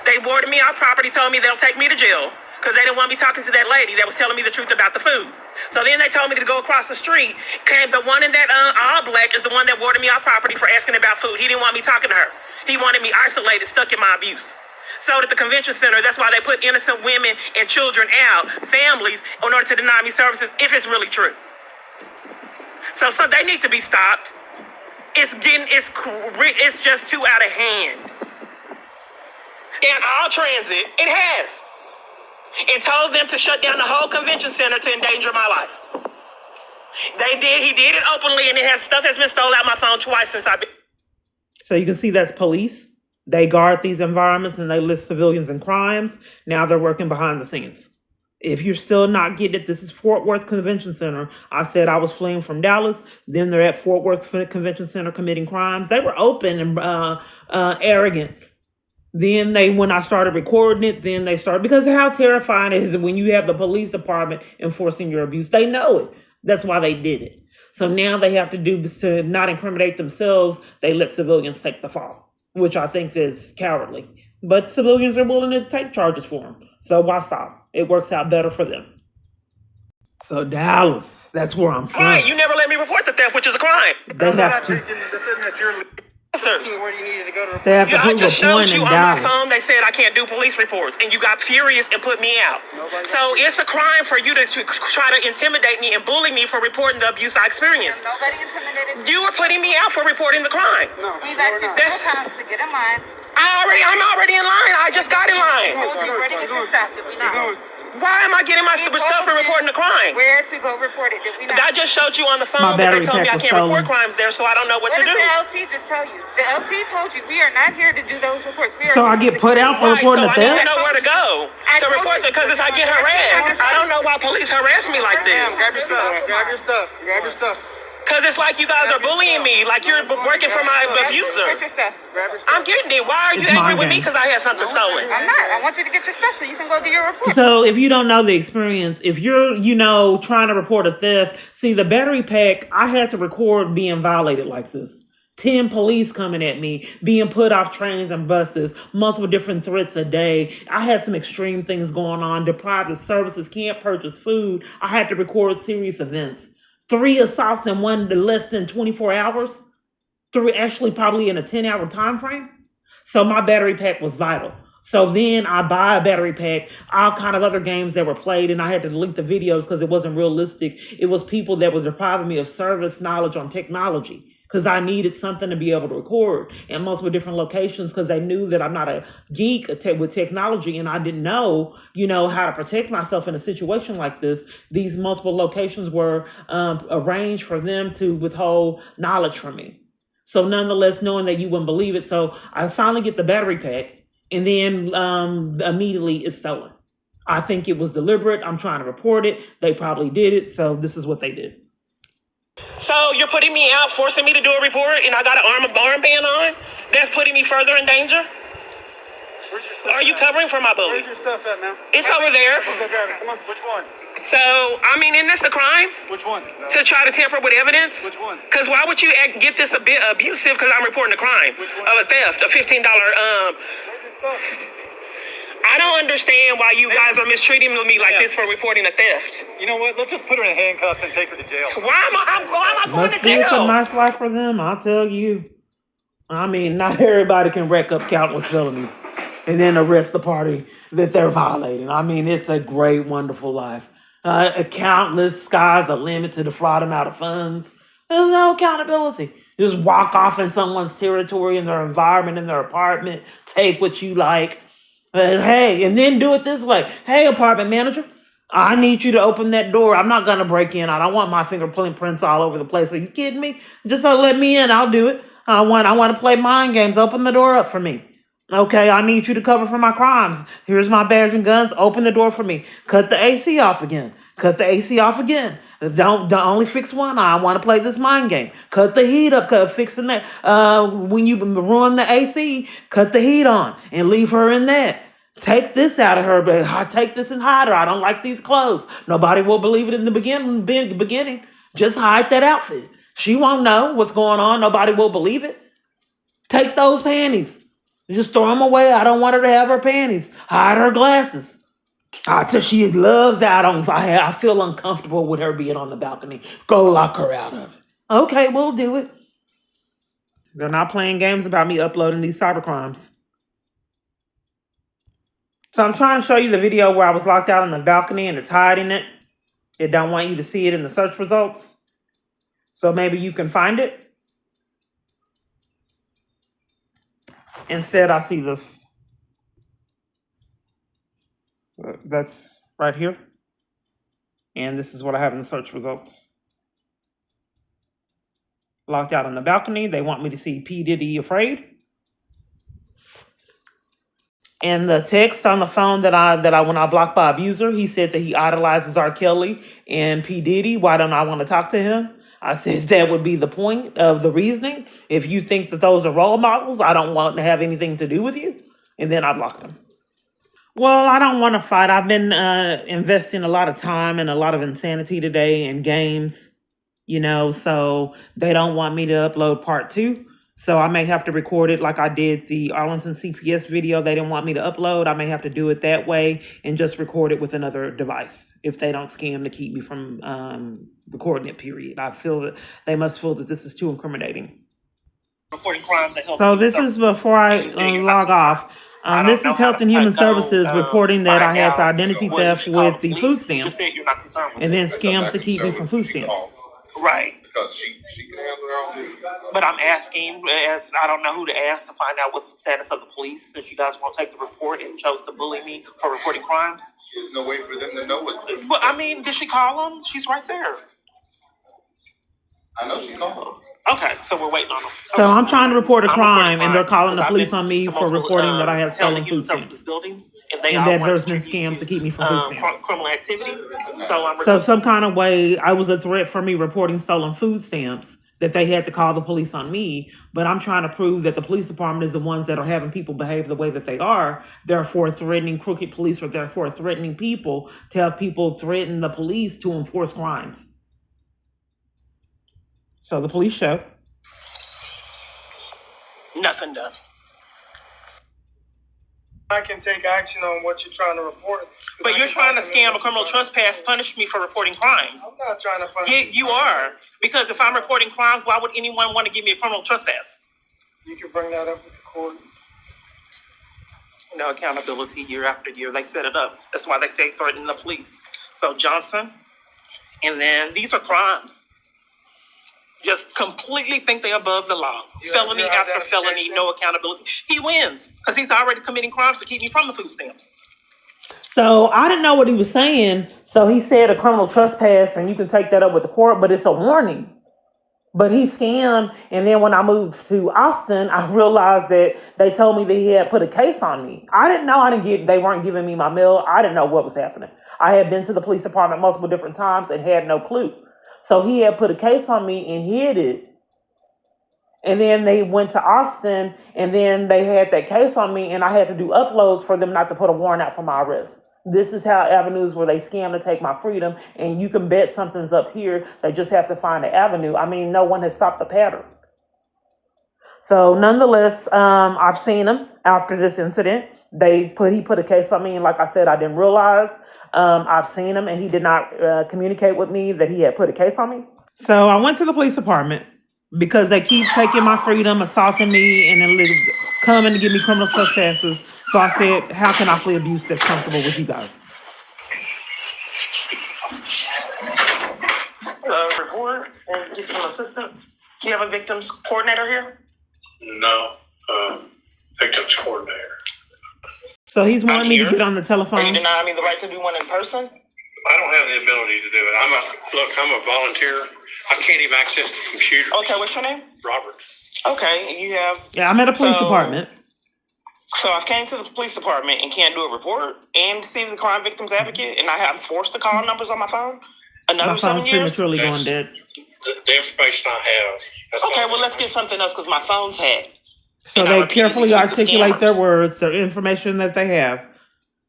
they boarded me off property, told me they'll take me to jail because they didn't want me talking to that lady that was telling me the truth about the food. So then they told me to go across the street. The one in that all black is the one that boarded me off property for asking about food. He didn't want me talking to her. He wanted me isolated, stuck in my abuse. So at the convention center, that's why they put innocent women and children out, families, in order to deny me services if it's really true. So they need to be stopped. It's just too out of hand. And all transit, it has. And told them to shut down the whole convention center to endanger my life. They did. He did it openly, and stuff has been stolen out my phone twice since I've been. So you can see that's police. They guard these environments and they list civilians in crimes. Now they're working behind the scenes. If you're still not getting it, this is Fort Worth Convention Center. I said I was fleeing from Dallas. Then they're at Fort Worth Convention Center committing crimes. They were open and arrogant. Then when I started recording it, then they started, because how terrifying it is when you have the police department enforcing your abuse. They know it. That's why they did it. So now they have to not incriminate themselves. They let civilians take the fall, which I think is cowardly. But civilians are willing to take charges for them. So why stop? It works out better for them. So Dallas, that's where I'm from. Right, you never let me report the theft, which is a crime. They have to. They have to I prove just a point showed you in on my Dallas. phone. They said I can't do police reports, and you got furious and put me out. So it's a crime for you to try to intimidate me and bully me for reporting the abuse I experienced. Nobody intimidated You were putting me out for reporting the crime. No, we've asked you several times to get in line. I'm already in line. I just got in line. Told you where to get your stuff. Did we not? Why am I getting my stuff and reporting the crime? Where to go report it? Did we not? I just showed you on the phone, My but they battery told me pack I was can't report stolen. crimes there, so I don't know what What to did do. the LT just tell you? The LT told you we are not here to do those reports. We are So I get put out for Right, reporting so the I need to theft? know where to go to report it because I get harassed. I don't know why police harass me like this. Grab your stuff. Grab your stuff. Grab your stuff. Because it's like you guys are bullying me, like you're working for my Where's abuser. your stuff? Grab your stuff. I'm getting it. Why are you It's angry mind with me games. because I had something stolen? I'm not. I want you to get your stuff so you can go do your report. So if you don't know the experience, if you're, trying to report a theft, see the battery pack, I had to record being violated like this. 10 police coming at me, being put off trains and buses, multiple different threats a day. I had some extreme things going on, deprived of services, can't purchase food. I had to record serious events. 3 assaults in less than 24 hours. 3 actually probably in a 10-hour time frame. So my battery pack was vital. So then I buy a battery pack, all kind of other games that were played, and I had to delete the videos because it wasn't realistic. It was people that were depriving me of service knowledge on technology. because I needed something to be able to record in multiple different locations because they knew that I'm not a geek with technology and I didn't know, how to protect myself in a situation like this. These multiple locations were arranged for them to withhold knowledge from me. So nonetheless, knowing that you wouldn't believe it. So I finally get the battery pack and then immediately it's stolen. I think it was deliberate. I'm trying to report it. They probably did it. So this is what they did. So you're putting me out, forcing me to do a report, and I got an armband on? That's putting me further in danger? Where's your stuff Are you at? covering for my bully? Where's your stuff at, ma'am? It's over there. Let's go grab it. Come on. Which one? So, isn't this a crime? Which one? To try to tamper with evidence? Which one? Because why would you get this a bit abusive because I'm reporting a crime of a theft, a $15, Where's your stuff? I don't understand why you guys are mistreating me like this for reporting a theft. You know what? Let's just put her in handcuffs and take her to jail. Why am I going Must to be a jail? nice life for them, I'll tell you. I mean, not everybody can rack up countless felonies and then arrest the party that they're violating. I mean, it's a great, wonderful life. Countless, sky's the limit to defraud them out of funds. There's no accountability. Just walk off in someone's territory, in their environment, in their apartment, take what you like. Hey, and then do it this way. Hey, apartment manager, I need you to open that door. I'm not going to break in. I don't want my fingerprints all over the place. Are you kidding me? Just let me in. I'll do it. I want to play mind games. Open the door up for me. Okay, I need you to cover for my crimes. Here's my badge and guns. Open the door for me. Cut the AC off again. Cut the AC off again. Don't only fix one eye. I want to play this mind game. Cut the heat up. Fixing that. When you ruin the AC, cut the heat on and leave her in there. Take this out of her, but I take this and hide her. I don't like these clothes. Nobody will believe it in the beginning. Just hide that outfit. She won't know what's going on. Nobody will believe it. Take those panties. Just throw them away. I don't want her to have her panties. Hide her glasses. She loves that. I feel uncomfortable with her being on the balcony. Go lock her out of it. Okay, we'll do it. They're not playing games about me uploading these cybercrimes. So I'm trying to show you the video where I was locked out on the balcony and it's hiding it. It don't want you to see it in the search results. So maybe you can find it. Instead, I see this. That's right here. And this is what I have in the search results. Locked out on the balcony. They want me to see P. Diddy afraid. And the text on the phone that when I blocked by abuser, he said that he idolizes R. Kelly and P. Diddy. Why don't I want to talk to him? I said that would be the point of the reasoning. If you think that those are role models, I don't want to have anything to do with you. And then I blocked him. Well, I don't want to fight. I've been investing a lot of time and a lot of insanity today in games, so they don't want me to upload part 2. So I may have to record it like I did the Arlington CPS video. They didn't want me to upload. I may have to do it that way and just record it with another device if they don't scam to keep me from recording it, period. I feel that they must feel that this is too incriminating. Reporting crimes that help. So this is before I log off. This is Health and Human Services reporting that I had the identity theft with the food stamps and then scams to keep me from food stamps. Right. Because she can handle her own business. But I'm asking, as I don't know who to ask to find out what's the status of the police, since you guys won't take the report and chose to bully me for reporting crimes. There's no way for them to know what. But did she call them? She's right there. I know she called. Okay, so we're waiting on them. So I'm trying to report a crime, and they're calling the police on me for reporting that I have stolen food stamps. And that there's been scams to keep me from food stamps. Criminal activity. So So some kind of way, I was a threat for me reporting stolen food stamps, that they had to call the police on me. But I'm trying to prove that the police department is the ones that are having people behave the way that they are, therefore threatening crooked police, or therefore threatening people to have people threaten the police to enforce crimes. So the police show. Nothing done. I can take action on what you're trying to report. But you're trying to scam a criminal trespass, punish me for reporting crimes. I'm not trying to punish Yeah, you are. Because if I'm reporting crimes, why would anyone want to give me a criminal trespass? You can bring that up with the court. No accountability year after year. They set it up. That's why they say threaten the police. So Johnson, and then these are crimes. just completely think they're above the law. You Felony have after identification? felony, no accountability. He wins because he's already committing crimes to keep me from the food stamps. So I didn't know what he was saying. So he said a criminal trespass, and you can take that up with the court, but it's a warning. But he scammed, and then when I moved to Austin, I realized that they told me that he had put a case on me. I didn't know. They weren't giving me my mail. I didn't know what was happening. I had been to the police department multiple different times and had no clue. So he had put a case on me and hid it. And then they went to Austin, and then they had that case on me, and I had to do uploads for them not to put a warrant out for my arrest. This is how avenues where they scam to take my freedom, and you can bet something's up here. They just have to find the avenue. I mean, no one has stopped the pattern. So nonetheless, I've seen him after this incident. He put a case on me, and like I said, I didn't realize. I've seen him, and he did not communicate with me that he had put a case on me. So I went to the police department because they keep taking my freedom, assaulting me, and then coming to give me criminal trespasses. So I said, how can I flee abuse that's comfortable with you guys? Report and get some assistance. You have a victims coordinator here? No, victims coordinator. So he's wanting me to get on the telephone. Are you denying me the right to do one in person? I don't have the ability to do it. I'm a volunteer. I can't even access the computer. Okay, what's your name? Robert. Okay, you have... Yeah, I'm at a police department. So I came to the police department and can't do a report and see the crime victims advocate, and I'm forced to call numbers on my phone? My phone's prematurely going dead. The information I have. Okay, well, let's get something else because my phone's hacked. So they carefully articulate their words, their information that they have.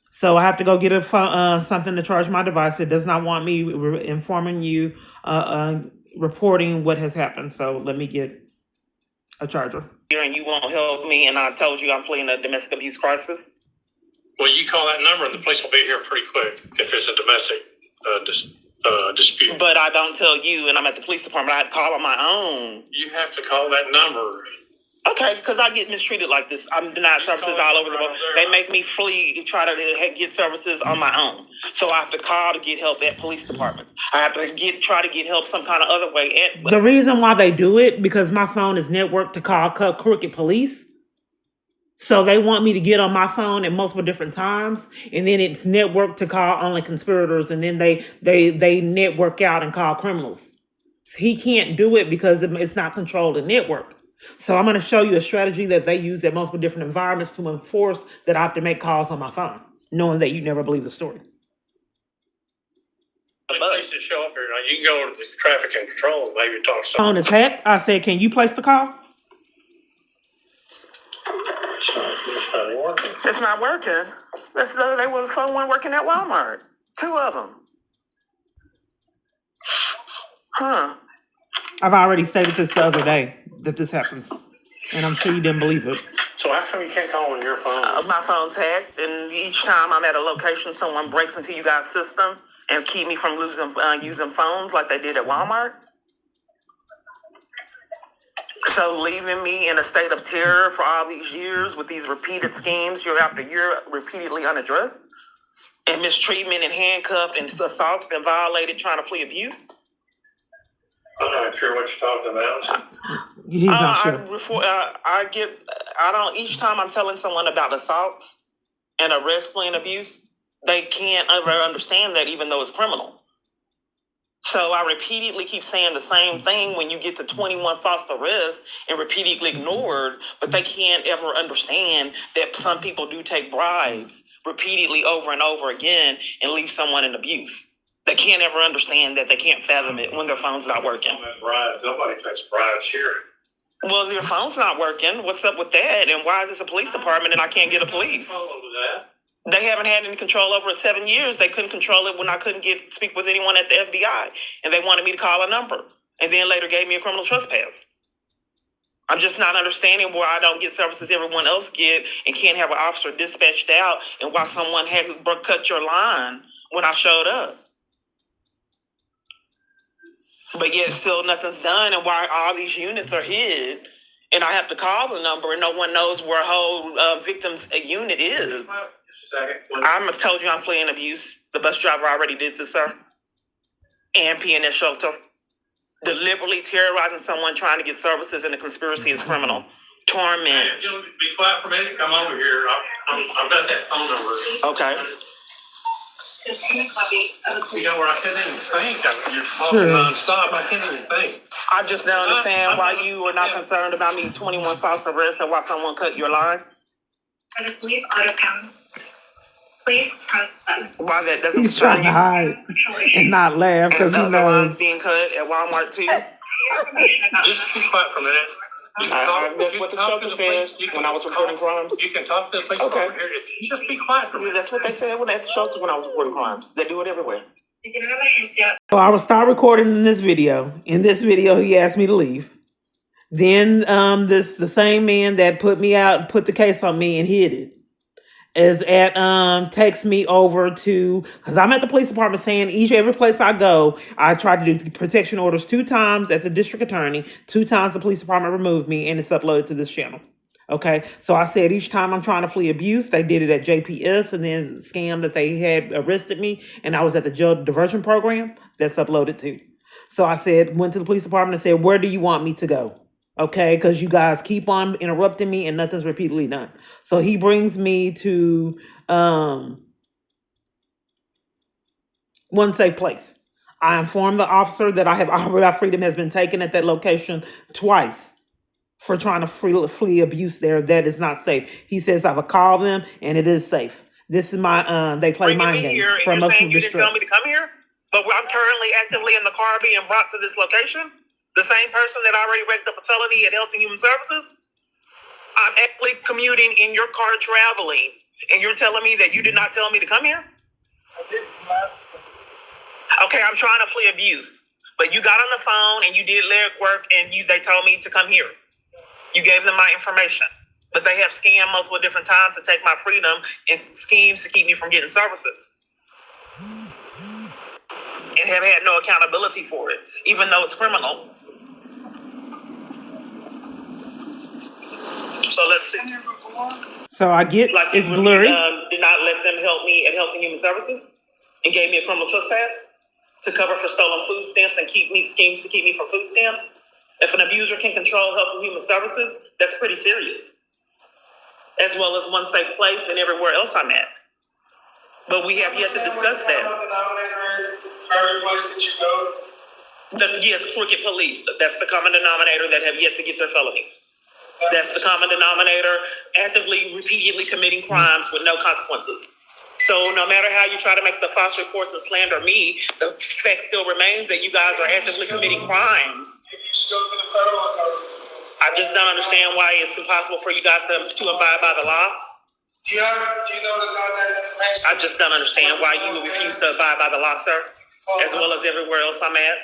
So I have to go get something to charge my device. It does not want me informing you, reporting what has happened. So let me get a charger. And you won't help me, and I told you I'm fleeing a domestic abuse crisis. Well, you call that number and the police will be here pretty quick if it's a domestic dispute. But I don't tell you, and I'm at the police department. I have to call on my own. You have to call that number. Okay, because I get mistreated like this. I'm denied services all over the world. They make me flee, try to get services on my own. So I have to call to get help at police departments. I have to try to get help some kind of other way. The reason why they do it, because my phone is networked to call crooked police. So they want me to get on my phone at multiple different times, and then it's networked to call only conspirators, and then they network out and call criminals. He can't do it because it's not controlled and networked. So I'm going to show you a strategy that they use at multiple different environments to enforce that I have to make calls on my phone, knowing that you never believe the story. Police to show up here. Now, you can go to the traffic and control and maybe talk to someone. Phone is hacked. I said, can you place the call? It's not working. They were someone working at Walmart. 2 of them. Huh. I've already stated this the other day that this happens, and I'm sure you didn't believe it. So how come you can't call on your phone? My phone's hacked, and each time I'm at a location, someone breaks into you guys' system and keep me from using phones like they did at Walmart. So leaving me in a state of terror for all these years with these repeated schemes year after year, repeatedly unaddressed, and mistreatment and handcuffed and assaulted and violated, trying to flee abuse. I'm not sure what you're talking about. He's not sure. Each time I'm telling someone about assaults and arrest, fleeing abuse, they can't ever understand that even though it's criminal. So I repeatedly keep saying the same thing when you get to 21 false arrests and repeatedly ignored, but they can't ever understand that some people do take bribes repeatedly over and over again and leave someone in abuse. They can't ever understand that. They can't fathom it when their phone's not working. Bribes. Nobody takes bribes here. Well, your phone's not working. What's up with that? And why is this a police department and I can't get a police? They haven't had any control over it 7 years. They couldn't control it when I couldn't speak with anyone at the FBI. And they wanted me to call a number. And then later gave me a criminal trespass. I'm just not understanding why I don't get services everyone else get and can't have an officer dispatched out and why someone had to cut your line when I showed up. But yet still nothing's done, and why all these units are hid, and I have to call the number, and no one knows where a whole victim's unit is. I told you I'm fleeing abuse. The bus driver already did this, sir. And PNS shelter. Deliberately terrorizing someone trying to get services in a conspiracy is criminal. Torment. You'll be quiet for a minute. Come over here. I've got that phone number. Okay. You know where I couldn't even think. You're talking nonstop. I can't even think. I just don't understand why you are not concerned about me 21 false arrests and why someone cut your line. Please auto-count. Please press button. Why that doesn't He's trying to hide and not laugh because he the lines knows. being cut at Walmart too. Just be quiet for a minute. That's what the instructor said when I was reporting crimes. You can talk to the police over here. If you just be quiet for a minute. That's what they said when at the shelter when I was reporting crimes. They do it everywhere. So I will start recording in this video. In this video, he asked me to leave. Then the same man that put me out, put the case on me and hid it, is at takes me over to, because I'm at the police department saying every place I go, I tried to do protection orders 2 times as a district attorney, 2 times the police department removed me, and it's uploaded to this channel. Okay, so I said each time I'm trying to flee abuse, they did it at JPS, and then scam that they had arrested me, and I was at the jail diversion program. That's uploaded too. So I said, went to the police department and said, where do you want me to go? Okay, because you guys keep on interrupting me and nothing's repeatedly done. So he brings me to one safe place. I informed the officer that our freedom has been taken at that location twice for trying to flee abuse there. That is not safe. He says I will call them and it is safe. This is my, they play mind games for emotional You distress. didn't tell me to come here, but I'm currently actively in the car being brought to this location. The same person that already wrecked up a felony at Health and Human Services. I'm actually commuting in your car traveling, and you're telling me that you did not tell me to come here? I did last. Okay, I'm trying to flee abuse, but you got on the phone and you did leg work, and they told me to come here. You gave them my information, but they have scammed multiple different times to take my freedom and schemes to keep me from getting services. And have had no accountability for it, even though it's criminal. So let's see. So I get, Like it's you blurry. did not let them help me at Health and Human Services and gave me a criminal trespass to cover for stolen food stamps and schemes to keep me from food stamps. If an abuser can control Health and Human Services, that's pretty serious. As well as one safe place and everywhere else I'm at. But we have yet to discuss that. The denominator is every place that you go. Yes, crooked police. That's the common denominator that have yet to get their felonies. That's the common denominator, actively, repeatedly committing crimes with no consequences. So no matter how you try to make the false reports and slander me, the fact still remains that you guys are actively committing crimes. You should go to the federal authorities. I just don't understand why it's impossible for you guys to abide by the law. Do you know the contact information? I just don't understand why you refuse to abide by the law, sir, as well as everywhere else I'm at.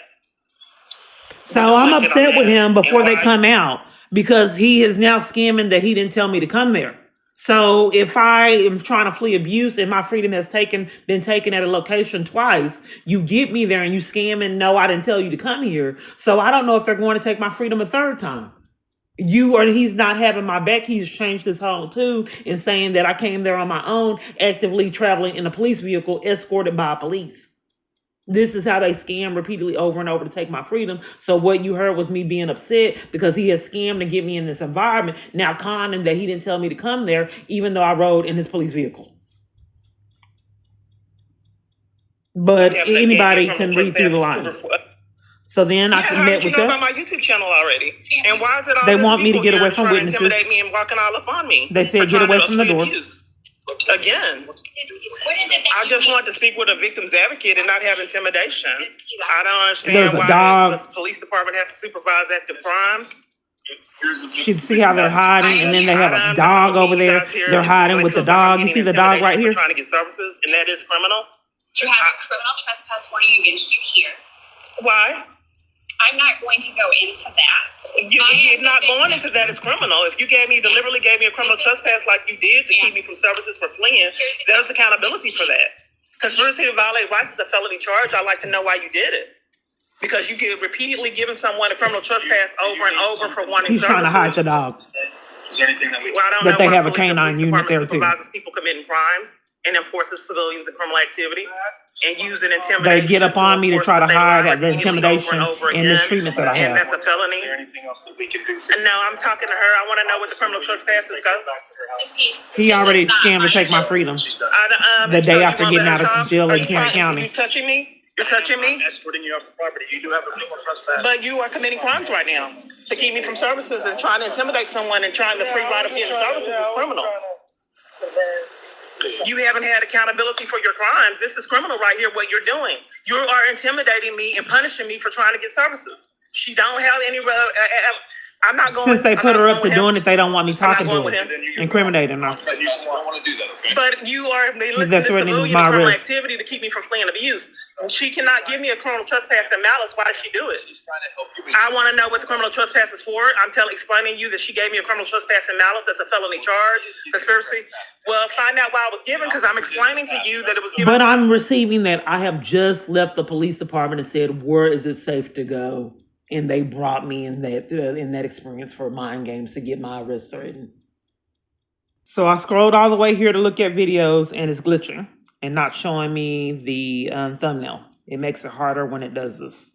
So I'm upset with him before they come out because he is now scamming that he didn't tell me to come there. So if I am trying to flee abuse and my freedom has been taken at a location twice, you get me there and you scam and no, I didn't tell you to come here. So I don't know if they're going to take my freedom a third time. He's not having my back. He's changed his whole tune and saying that I came there on my own, actively traveling in a police vehicle escorted by police. This is how they scam repeatedly over and over to take my freedom. So what you heard was me being upset because he has scammed to get me in this environment. Now conning that he didn't tell me to come there, even though I rode in his police vehicle. But anybody can read through the lines. So then I met with them. About my YouTube channel already, and why is it all they want me to get away from witnesses? Intimidate me and walking all up on me. They said get away from the door. Again. I just want to speak with a victim's advocate and not have intimidation. I don't understand why the police department has to supervise active crimes. You see how they're hiding, and then they have a dog over there. They're hiding with the dog. You see the dog right here? Trying to get services, and that is criminal. You have a criminal trespass warning against you here. Why? I'm not going to go into that. You're not going into that as criminal. If you deliberately gave me a criminal trespass like you did to keep me from services for fleeing, there's accountability for that. Conspiracy to violate rights is a felony charge. I'd like to know why you did it. Because you get repeatedly giving someone a criminal trespass over and over for wanting He's services. trying to hide the dog. Is there anything that That they have a canine unit there too. People committing crimes. and enforces civilians in criminal activity and using They intimidation get up on me to enforce try to what they hide learn the repeatedly intimidation over and mistreatment that I and have. that's a felony. Is there anything else that we can do for you? And no, I'm talking to her. I want to know what the criminal trespasses go. Back to her house. Ms. Keys, He this already is not scammed to take my job. freedom. She's done. The So day you after won't getting let her out of come? jail Are in you Tarrant trying- County. You touching me? You're touching me? I'm escorting you off the property. You do have a criminal trespass. But you are committing crimes right now. To keep me from services and trying to intimidate someone and trying to free right of getting services is criminal. You haven't had accountability for your crimes. This is criminal right here, what you're doing. You are intimidating me and punishing me for trying to get services. She don't have any... I'm not going... Since they put her up to doing it. it, they don't want me talking going to with her, him. incriminating her. But you don't want to do that, okay? But you are listening they're to threatening civilian my criminal risk. activity to keep me from fleeing abuse. She cannot give me a criminal trespass and malice. Why did she do it? She's trying to help you. I want to know what the criminal trespass is for. I'm explaining you that she gave me a criminal trespass and malice. That's a felony charge. Conspiracy. Well, find out why it was given because I'm explaining to you that it was given. But I'm receiving that I have just left the police department and said, where is it safe to go? And they brought me in that experience for mind games to get my arrest threatened. So I scrolled all the way here to look at videos and it's glitching and not showing me the thumbnail. It makes it harder when it does this.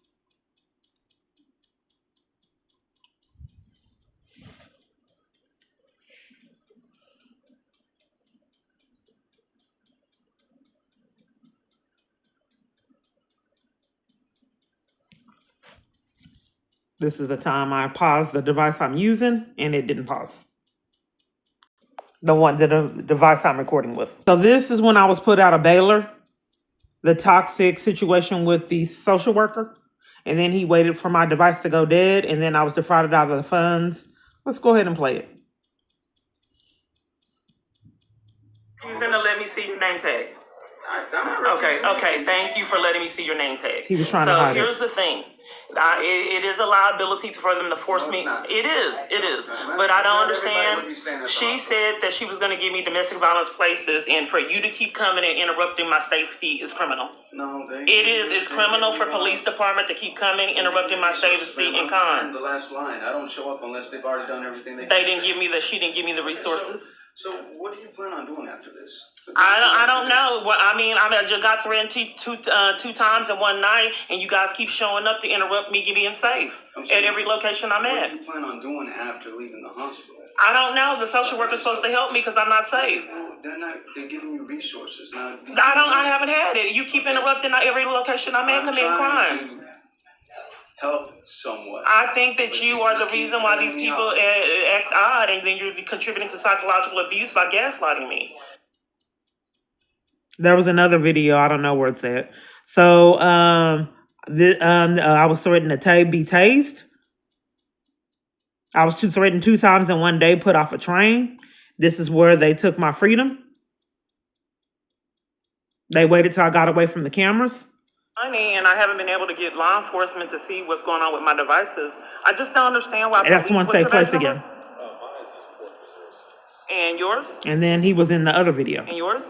This is the time I paused the device I'm using and it didn't pause. The device I'm recording with. So this is when I was put out of Baylor, the toxic situation with the social worker. And then he waited for my device to go dead and then I was defrauded out of the funds. Let's go ahead and play it. He's gonna let me see your name tag. Okay, thank you for letting me see your name tag. He was trying to hide it. So here's the thing. It is a liability for them to force me. It is. But I don't understand. She said that she was going to give me domestic violence places, and for you to keep coming and interrupting my safety is criminal. No, It's criminal for police department to keep coming, interrupting my safety and cons. The last line. I don't show up unless they've already done everything they can. She didn't give me the resources. So what do you plan on doing after this? I don't know. Well, I just got threatened two times in one night, and you guys keep showing up to interrupt me being safe at every location I'm at. What do you plan on doing after leaving the hospital? I don't know. The social worker's supposed to help me because I'm not safe. They're giving you resources. Now, I haven't had it. You keep interrupting every location I'm at committing crimes. Help somewhat. I think that you are the reason why these people act odd, and then you're contributing to psychological abuse by gaslighting me. There was another video. I don't know where it's at. So I was threatened to be tased. I was threatened 2 times in one day, put off a train. This is where they took my freedom. They waited till I got away from the cameras. And I haven't been able to get law enforcement to see what's going on with my devices. I just don't understand why. That's one safe place again. And yours? And then he was in the other video. And yours?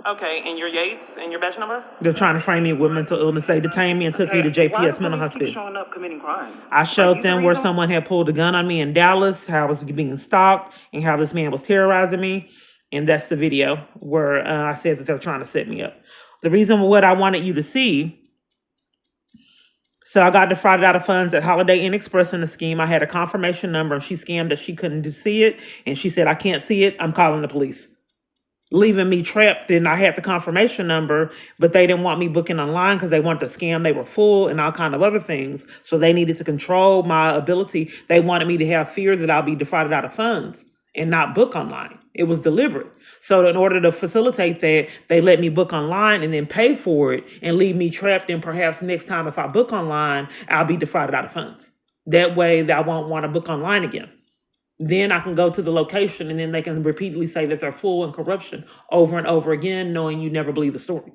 Okay, and your Yates and your badge number? They're trying to frame me with mental illness. They detained me and took me to JPS Mental Hospital. Showing up committing crimes? I showed them where someone had pulled a gun on me in Dallas, how I was being stalked, and how this man was terrorizing me. And that's the video where I said that they're trying to set me up. The reason what I wanted you to see, so I got defrauded out of funds at Holiday Inn Express in the scheme. I had a confirmation number, and she scammed that she couldn't see it. And she said, I can't see it. I'm calling the police. Leaving me trapped, and I had the confirmation number, but they didn't want me booking online because they wanted to scam. They were full and all kind of other things. So they needed to control my ability. They wanted me to have fear that I'll be defrauded out of funds and not book online. It was deliberate. So in order to facilitate that, they let me book online and then pay for it and leave me trapped. And perhaps next time if I book online, I'll be defrauded out of funds. That way I won't want to book online again. Then I can go to the location and then they can repeatedly say that they're full in corruption over and over again, knowing you never believe the story.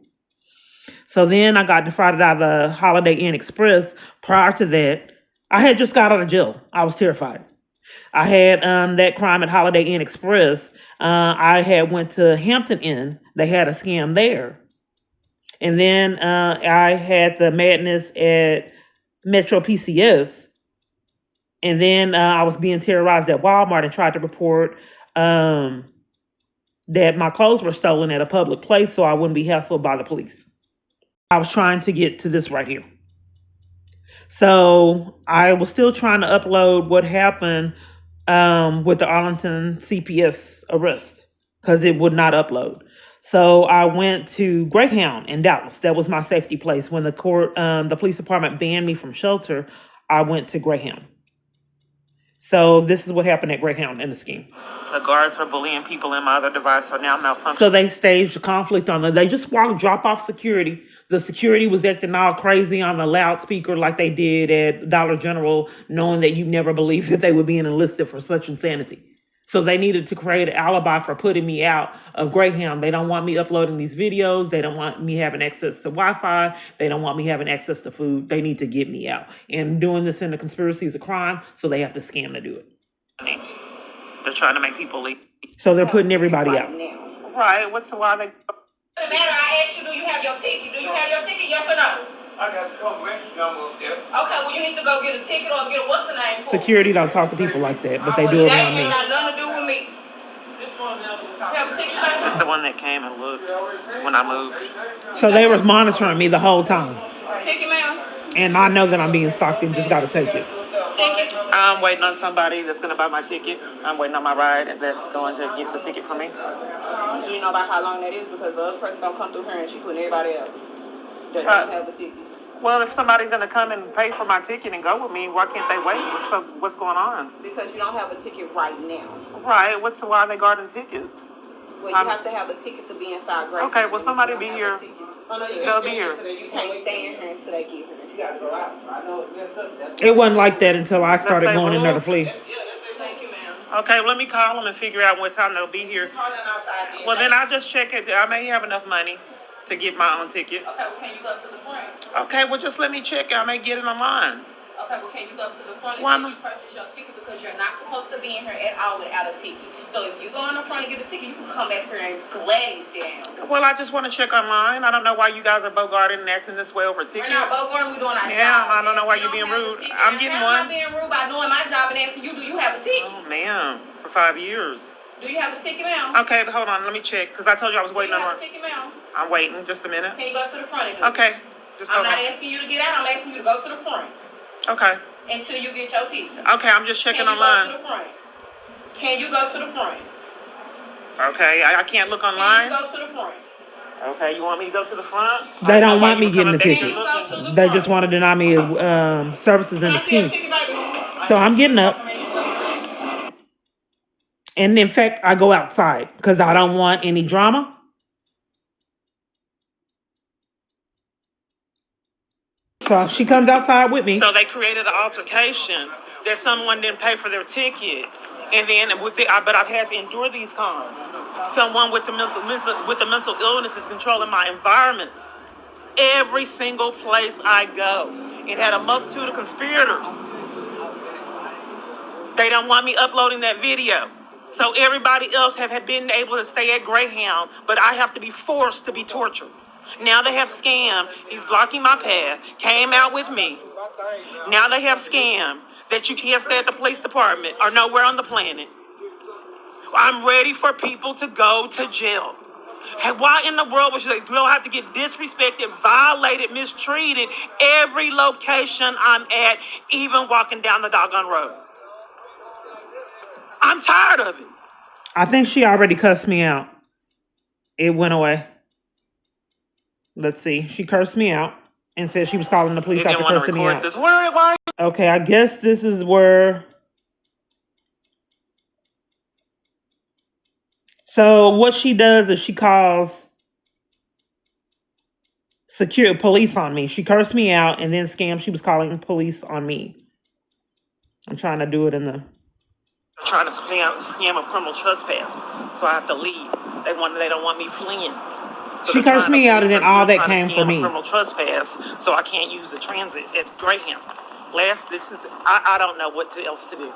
So then I got defrauded out of the Holiday Inn Express. Prior to that, I had just got out of jail. I was terrified. I had that crime at Holiday Inn Express. I had went to Hampton Inn. They had a scam there. And then I had the madness at Metro PCS. And then I was being terrorized at Walmart and tried to report that my clothes were stolen at a public place so I wouldn't be hassled by the police. I was trying to get to this right here. So I was still trying to upload what happened with the Arlington CPS arrest because it would not upload. So I went to Greyhound in Dallas. That was my safety place. When the police department banned me from shelter, I went to Greyhound. So this is what happened at Greyhound in the scheme. The guards are bullying people in my other device are now malfunctioning. So they staged a conflict on they just drop off security. The security was acting all crazy on the loudspeaker like they did at Dollar General, knowing that you never believed that they were being enlisted for such insanity. So they needed to create an alibi for putting me out of Greyhound. They don't want me uploading these videos. They don't want me having access to Wi-Fi. They don't want me having access to food. They need to get me out. And doing this in the conspiracy is a crime, so they have to scam to do it. They're trying to make people leave. So they're putting everybody out. Right, what's the why they... Doesn't matter, I asked you, do you have your ticket? Do you have your ticket, yes or no? I got the convention number up there. Okay, well, you need to go get a ticket or get a what's the name for? Security don't talk to people like that, but they do That around ain't me. got nothing to do with me. Have a ticket, sir? It's the one that came and looked when I moved. So they was monitoring me the whole time. Ticket, ma'am? And I know that I'm being stalked and just got to take it. Ticket? I'm waiting on somebody that's going to buy my ticket. I'm waiting on my ride that's going to get the ticket for me. Do you know about how long that is? Because the other person don't come through here and she putting everybody else that Try- don't have a ticket. Well, if somebody's going to come and pay for my ticket and go with me, why can't they wait? What's going on? Because you don't have a ticket right now. Right, why are they guarding tickets? Well, you have to have a ticket to be inside Greyhound. Okay, well, somebody be here. They'll be here. You can't stay in here until they get here. You gotta go out. I know it's messed up. It wasn't like that until I started That's going they in there to rules. flee. Thank you, ma'am. Okay, let me call them and figure out what time they'll be here. Call them outside then. Well, then I'll just check it. I may have enough money to get my own ticket. Okay, well, can you go to the front? Okay, well, just let me check. I may get it online. Okay, well, can you go to the front Why and not? you purchase your ticket because you're not supposed to be in here at all without a ticket. So if you go in the front and get a ticket, you can come back here and gladly sit down. Well, I just want to check online. I don't know why you guys are bogarting and acting this way over tickets. We're not bogarting, we're doing our job. Yeah, I don't know why If you're you being don't have a rude. ticket, I'm getting how one. am I being rude by doing my job and asking you, do you have a ticket? Oh, ma'am, for 5 years. Do you have a ticket, ma'am? Okay, hold on. Let me check because I told you I was Do waiting you on have a one. ticket, ma'am? I'm waiting. Just a minute. Can you go to the front and do it? Okay, just I'm hold not on. asking you to get out, I'm asking you to go to the front Okay. until you get your ticket. Okay, I'm just checking Can you online. go to the front? Can you go to the front? Okay, I can't look online. Can you go to the front? Okay, you want me to go to the front? They don't Why want you me getting the coming back ticket. here looking? They just want to deny me services in Can the I see your scheme. ticket, baby? So I'm getting up. And in fact, I go outside because I don't want any drama. So she comes outside with me. So they created an altercation that someone didn't pay for their ticket, and then but I've had to endure these cons. Someone with the mental illness is controlling my environment. Every single place I go, it had a multitude of conspirators. They don't want me uploading that video. So everybody else have been able to stay at Greyhound, but I have to be forced to be tortured. Now they have scammed. He's blocking my path. Came out with me. Now they have scammed that you can't stay at the police department or nowhere on the planet. I'm ready for people to go to jail. Hey, why in the world would you have to get disrespected, violated, mistreated every location I'm at, even walking down the doggone road? I'm tired of it. I think she already cussed me out. It went away. Let's see. She cursed me out and said she was calling the police You after didn't want to cursing me record out. this. Why? Okay, I guess this is where... So what she does is she calls police on me. She cursed me out and then scammed. She was calling police on me. I'm trying to do it in the... Trying to scam a criminal trespass, so I have to leave. They don't want me fleeing. So She they're cursed trying me to- out and then all they're that trying to came for scam a me. Criminal trespass, so I can't use the transit at Greyhound. I don't know what else to do.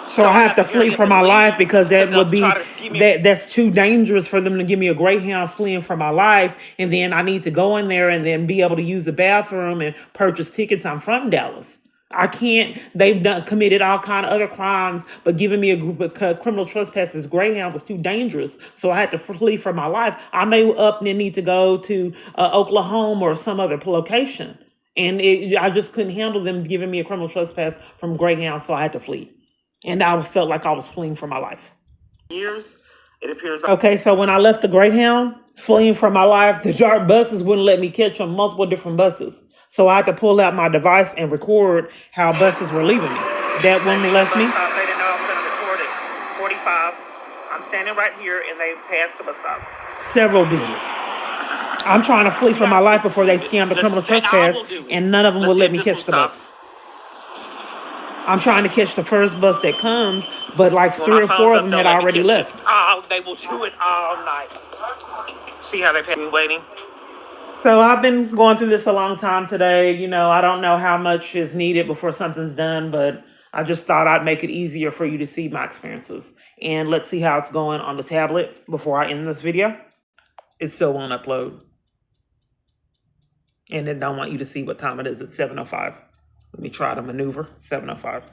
So I have to flee for my life because that They'll would be try to give me- that's too dangerous for them to give me a Greyhound fleeing for my life, and then I need to go in there and then be able to use the bathroom and purchase tickets. I'm from Dallas. I can't. They've committed all kind of other crimes, but giving me a group of criminal trespassers. Greyhound was too dangerous, so I had to flee for my life. I may up and need to go to Oklahoma or some other location, and I just couldn't handle them giving me a criminal trespass from Greyhound, so I had to flee, and I felt like I was fleeing for my life. Years. It appears. Okay, so when I left the Greyhound, fleeing for my life, the dark buses wouldn't let me catch on multiple different buses. So I had to pull out my device and record how buses were leaving me. That woman left me. They didn't know I was going to record it. 45. I'm standing right here, and they passed the bus stop. Several did. I'm trying to flee for my life before they scammed the criminal trespass, and none of them would let me catch the bus. I'm trying to catch the first bus that comes, but like 3 or 4 of them had already left. Oh, they will do it all night. See how they pay me waiting? So I've been going through this a long time today. You know, I don't know how much is needed before something's done, but I just thought I'd make it easier for you to see my experiences. And let's see how it's going on the tablet before I end this video. It still won't upload. And then don't want you to see what time it is at 7:05. Let me try to maneuver. 7:05.